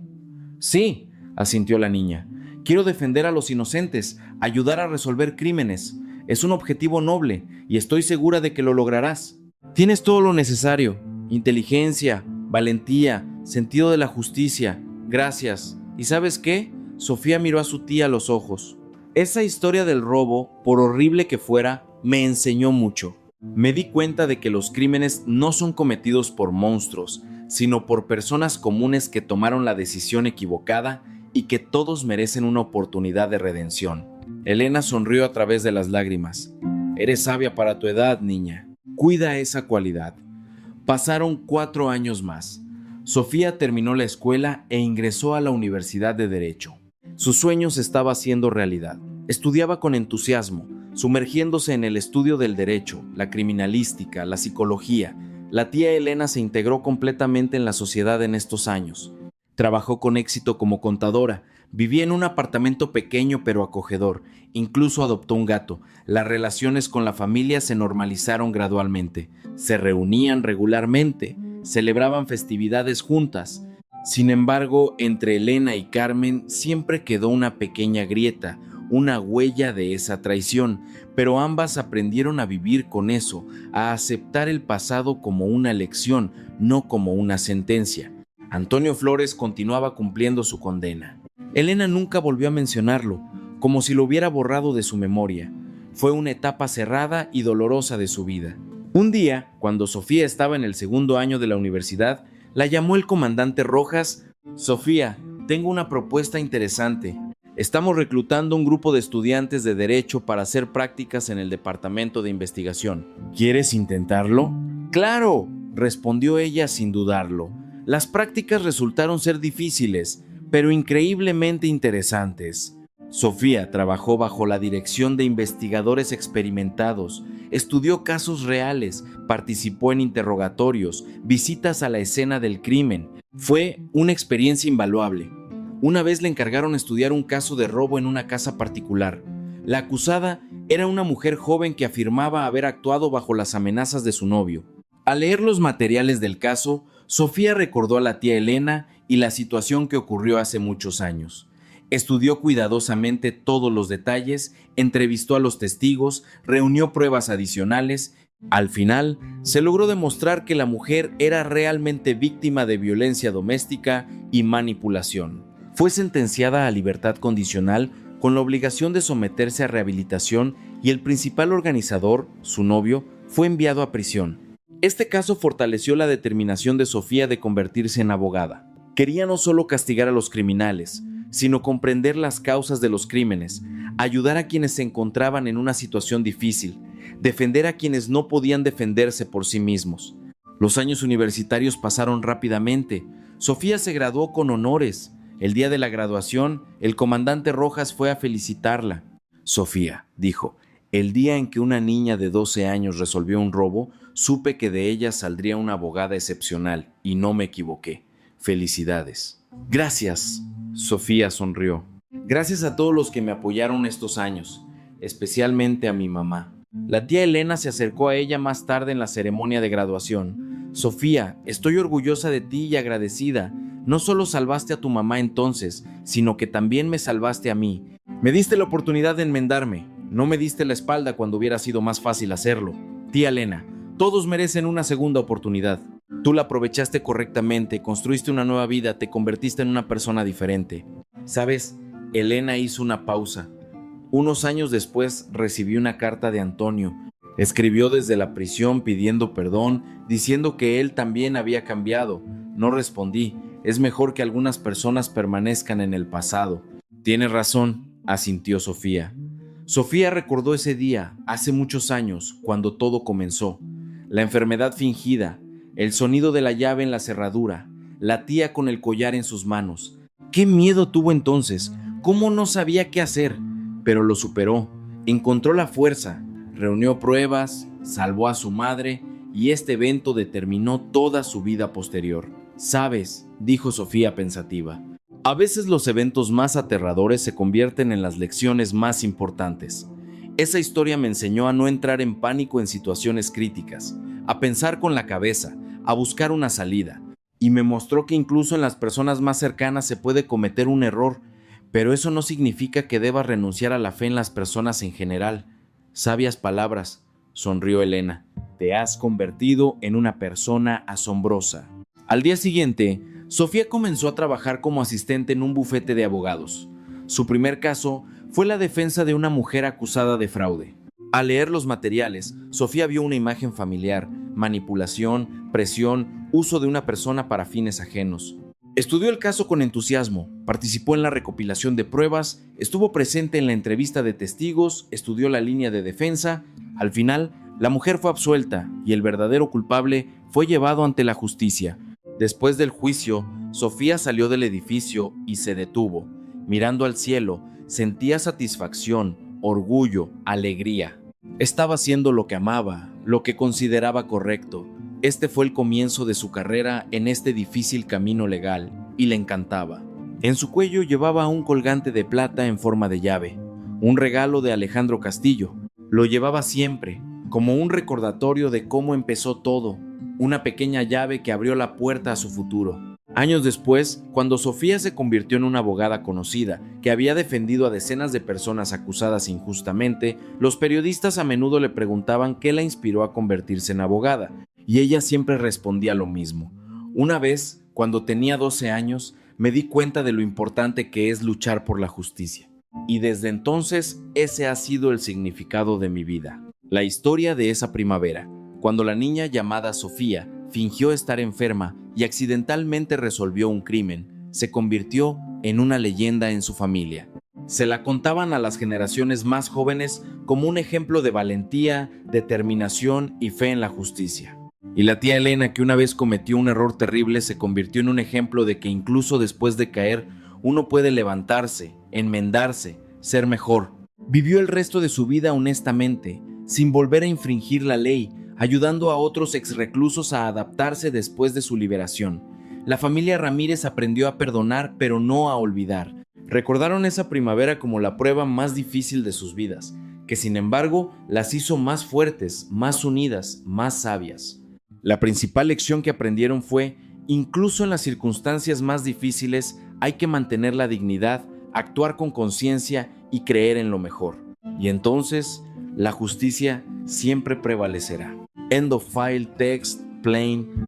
«Sí», asintió la niña. «Quiero defender a los inocentes, ayudar a resolver crímenes. Es un objetivo noble y estoy segura de que lo lograrás. Tienes todo lo necesario: inteligencia, valentía, sentido de la justicia. Gracias. ¿Y sabes qué?». Sofía miró a su tía a los ojos. «Esa historia del robo, por horrible que fuera, me enseñó mucho. Me di cuenta de que los crímenes no son cometidos por monstruos, sino por personas comunes que tomaron la decisión equivocada y que todos merecen una oportunidad de redención». Elena sonrió a través de las lágrimas. «Eres sabia para tu edad, niña. Cuida esa cualidad». Pasaron 4 años más. Sofía terminó la escuela e ingresó a la Universidad de Derecho. Su sueño se estaba haciendo realidad. Estudiaba con entusiasmo, sumergiéndose en el estudio del derecho, la criminalística, la psicología. La tía Elena se integró completamente en la sociedad en estos años. Trabajó con éxito como contadora, vivía en un apartamento pequeño pero acogedor, incluso adoptó un gato. Las relaciones con la familia se normalizaron gradualmente, se reunían regularmente, celebraban festividades juntas. Sin embargo, entre Elena y Carmen siempre quedó una pequeña grieta, una huella de esa traición, pero ambas aprendieron a vivir con eso, a aceptar el pasado como una lección, no como una sentencia. Antonio Flores continuaba cumpliendo su condena. Elena nunca volvió a mencionarlo, como si lo hubiera borrado de su memoria. Fue una etapa cerrada y dolorosa de su vida. Un día, cuando Sofía estaba en el 2º año de la universidad, la llamó el comandante Rojas. «Sofía, tengo una propuesta interesante. Estamos reclutando un grupo de estudiantes de Derecho para hacer prácticas en el departamento de investigación. ¿Quieres intentarlo?». «Claro», respondió ella sin dudarlo. Las prácticas resultaron ser difíciles, pero increíblemente interesantes. Sofía trabajó bajo la dirección de investigadores experimentados, estudió casos reales, participó en interrogatorios, visitas a la escena del crimen. Fue una experiencia invaluable. Una vez le encargaron estudiar un caso de robo en una casa particular. La acusada era una mujer joven que afirmaba haber actuado bajo las amenazas de su novio. Al leer los materiales del caso, Sofía recordó a la tía Elena y la situación que ocurrió hace muchos años. Estudió cuidadosamente todos los detalles, entrevistó a los testigos, reunió pruebas adicionales. Al final, se logró demostrar que la mujer era realmente víctima de violencia doméstica y manipulación. Fue sentenciada a libertad condicional con la obligación de someterse a rehabilitación y el principal organizador, su novio, fue enviado a prisión. Este caso fortaleció la determinación de Sofía de convertirse en abogada. Quería no solo castigar a los criminales, sino comprender las causas de los crímenes, ayudar a quienes se encontraban en una situación difícil, defender a quienes no podían defenderse por sí mismos. Los años universitarios pasaron rápidamente. Sofía se graduó con honores. El día de la graduación, el comandante Rojas fue a felicitarla. Sofía, dijo, el día en que una niña de 12 años resolvió un robo, supe que de ella saldría una abogada excepcional, y no me equivoqué. Felicidades. Gracias, Sofía sonrió. Gracias a todos los que me apoyaron estos años, especialmente a mi mamá. La tía Elena se acercó a ella más tarde en la ceremonia de graduación. Sofía, estoy orgullosa de ti y agradecida. No solo salvaste a tu mamá entonces, sino que también me salvaste a mí. Me diste la oportunidad de enmendarme. No me diste la espalda cuando hubiera sido más fácil hacerlo. Tía Elena, todos merecen una segunda oportunidad. Tú la aprovechaste correctamente, construiste una nueva vida, te convertiste en una persona diferente. ¿Sabes? Elena hizo una pausa. Unos años después recibí una carta de Antonio. Escribió desde la prisión pidiendo perdón, diciendo que él también había cambiado. No respondí. Es mejor que algunas personas permanezcan en el pasado. Tienes razón, asintió Sofía. Sofía recordó ese día, hace muchos años, cuando todo comenzó. La enfermedad fingida, el sonido de la llave en la cerradura, la tía con el collar en sus manos. ¿Qué miedo tuvo entonces? ¿Cómo no sabía qué hacer? Pero lo superó, encontró la fuerza, reunió pruebas, salvó a su madre y este evento determinó toda su vida posterior. ¿Sabes?, dijo Sofía pensativa. A veces los eventos más aterradores se convierten en las lecciones más importantes. Esa historia me enseñó a no entrar en pánico en situaciones críticas, a pensar con la cabeza, a buscar una salida. Y me mostró que incluso en las personas más cercanas se puede cometer un error, pero eso no significa que debas renunciar a la fe en las personas en general. Sabias palabras, sonrió Elena. Te has convertido en una persona asombrosa. Al día siguiente, Sofía comenzó a trabajar como asistente en un bufete de abogados. Su primer caso fue la defensa de una mujer acusada de fraude. Al leer los materiales, Sofía vio una imagen familiar, manipulación, presión, uso de una persona para fines ajenos. Estudió el caso con entusiasmo, participó en la recopilación de pruebas, estuvo presente en la entrevista de testigos, estudió la línea de defensa. Al final, la mujer fue absuelta y el verdadero culpable fue llevado ante la justicia. Después del juicio, Sofía salió del edificio y se detuvo. Mirando al cielo, sentía satisfacción, orgullo, alegría. Estaba haciendo lo que amaba, lo que consideraba correcto. Este fue el comienzo de su carrera en este difícil camino legal, y le encantaba. En su cuello llevaba un colgante de plata en forma de llave, un regalo de Alejandro Castillo. Lo llevaba siempre, como un recordatorio de cómo empezó todo, una pequeña llave que abrió la puerta a su futuro. Años después, cuando Sofía se convirtió en una abogada conocida, que había defendido a decenas de personas acusadas injustamente, los periodistas a menudo le preguntaban qué la inspiró a convertirse en abogada, y ella siempre respondía lo mismo. Una vez, cuando tenía 12 años, me di cuenta de lo importante que es luchar por la justicia. Y desde entonces, ese ha sido el significado de mi vida. La historia de esa primavera, cuando la niña llamada Sofía fingió estar enferma y accidentalmente resolvió un crimen, se convirtió en una leyenda en su familia. Se la contaban a las generaciones más jóvenes como un ejemplo de valentía, determinación y fe en la justicia. Y la tía Elena, que una vez cometió un error terrible, se convirtió en un ejemplo de que incluso después de caer, uno puede levantarse, enmendarse, ser mejor. Vivió el resto de su vida honestamente, sin volver a infringir la ley, ayudando a otros exreclusos a adaptarse después de su liberación. La familia Ramírez aprendió a perdonar, pero no a olvidar. Recordaron esa primavera como la prueba más difícil de sus vidas, que sin embargo las hizo más fuertes, más unidas, más sabias. La principal lección que aprendieron fue, incluso en las circunstancias más difíciles, hay que mantener la dignidad, actuar con conciencia y creer en lo mejor. Y entonces, la justicia siempre prevalecerá. End of file, text, plain.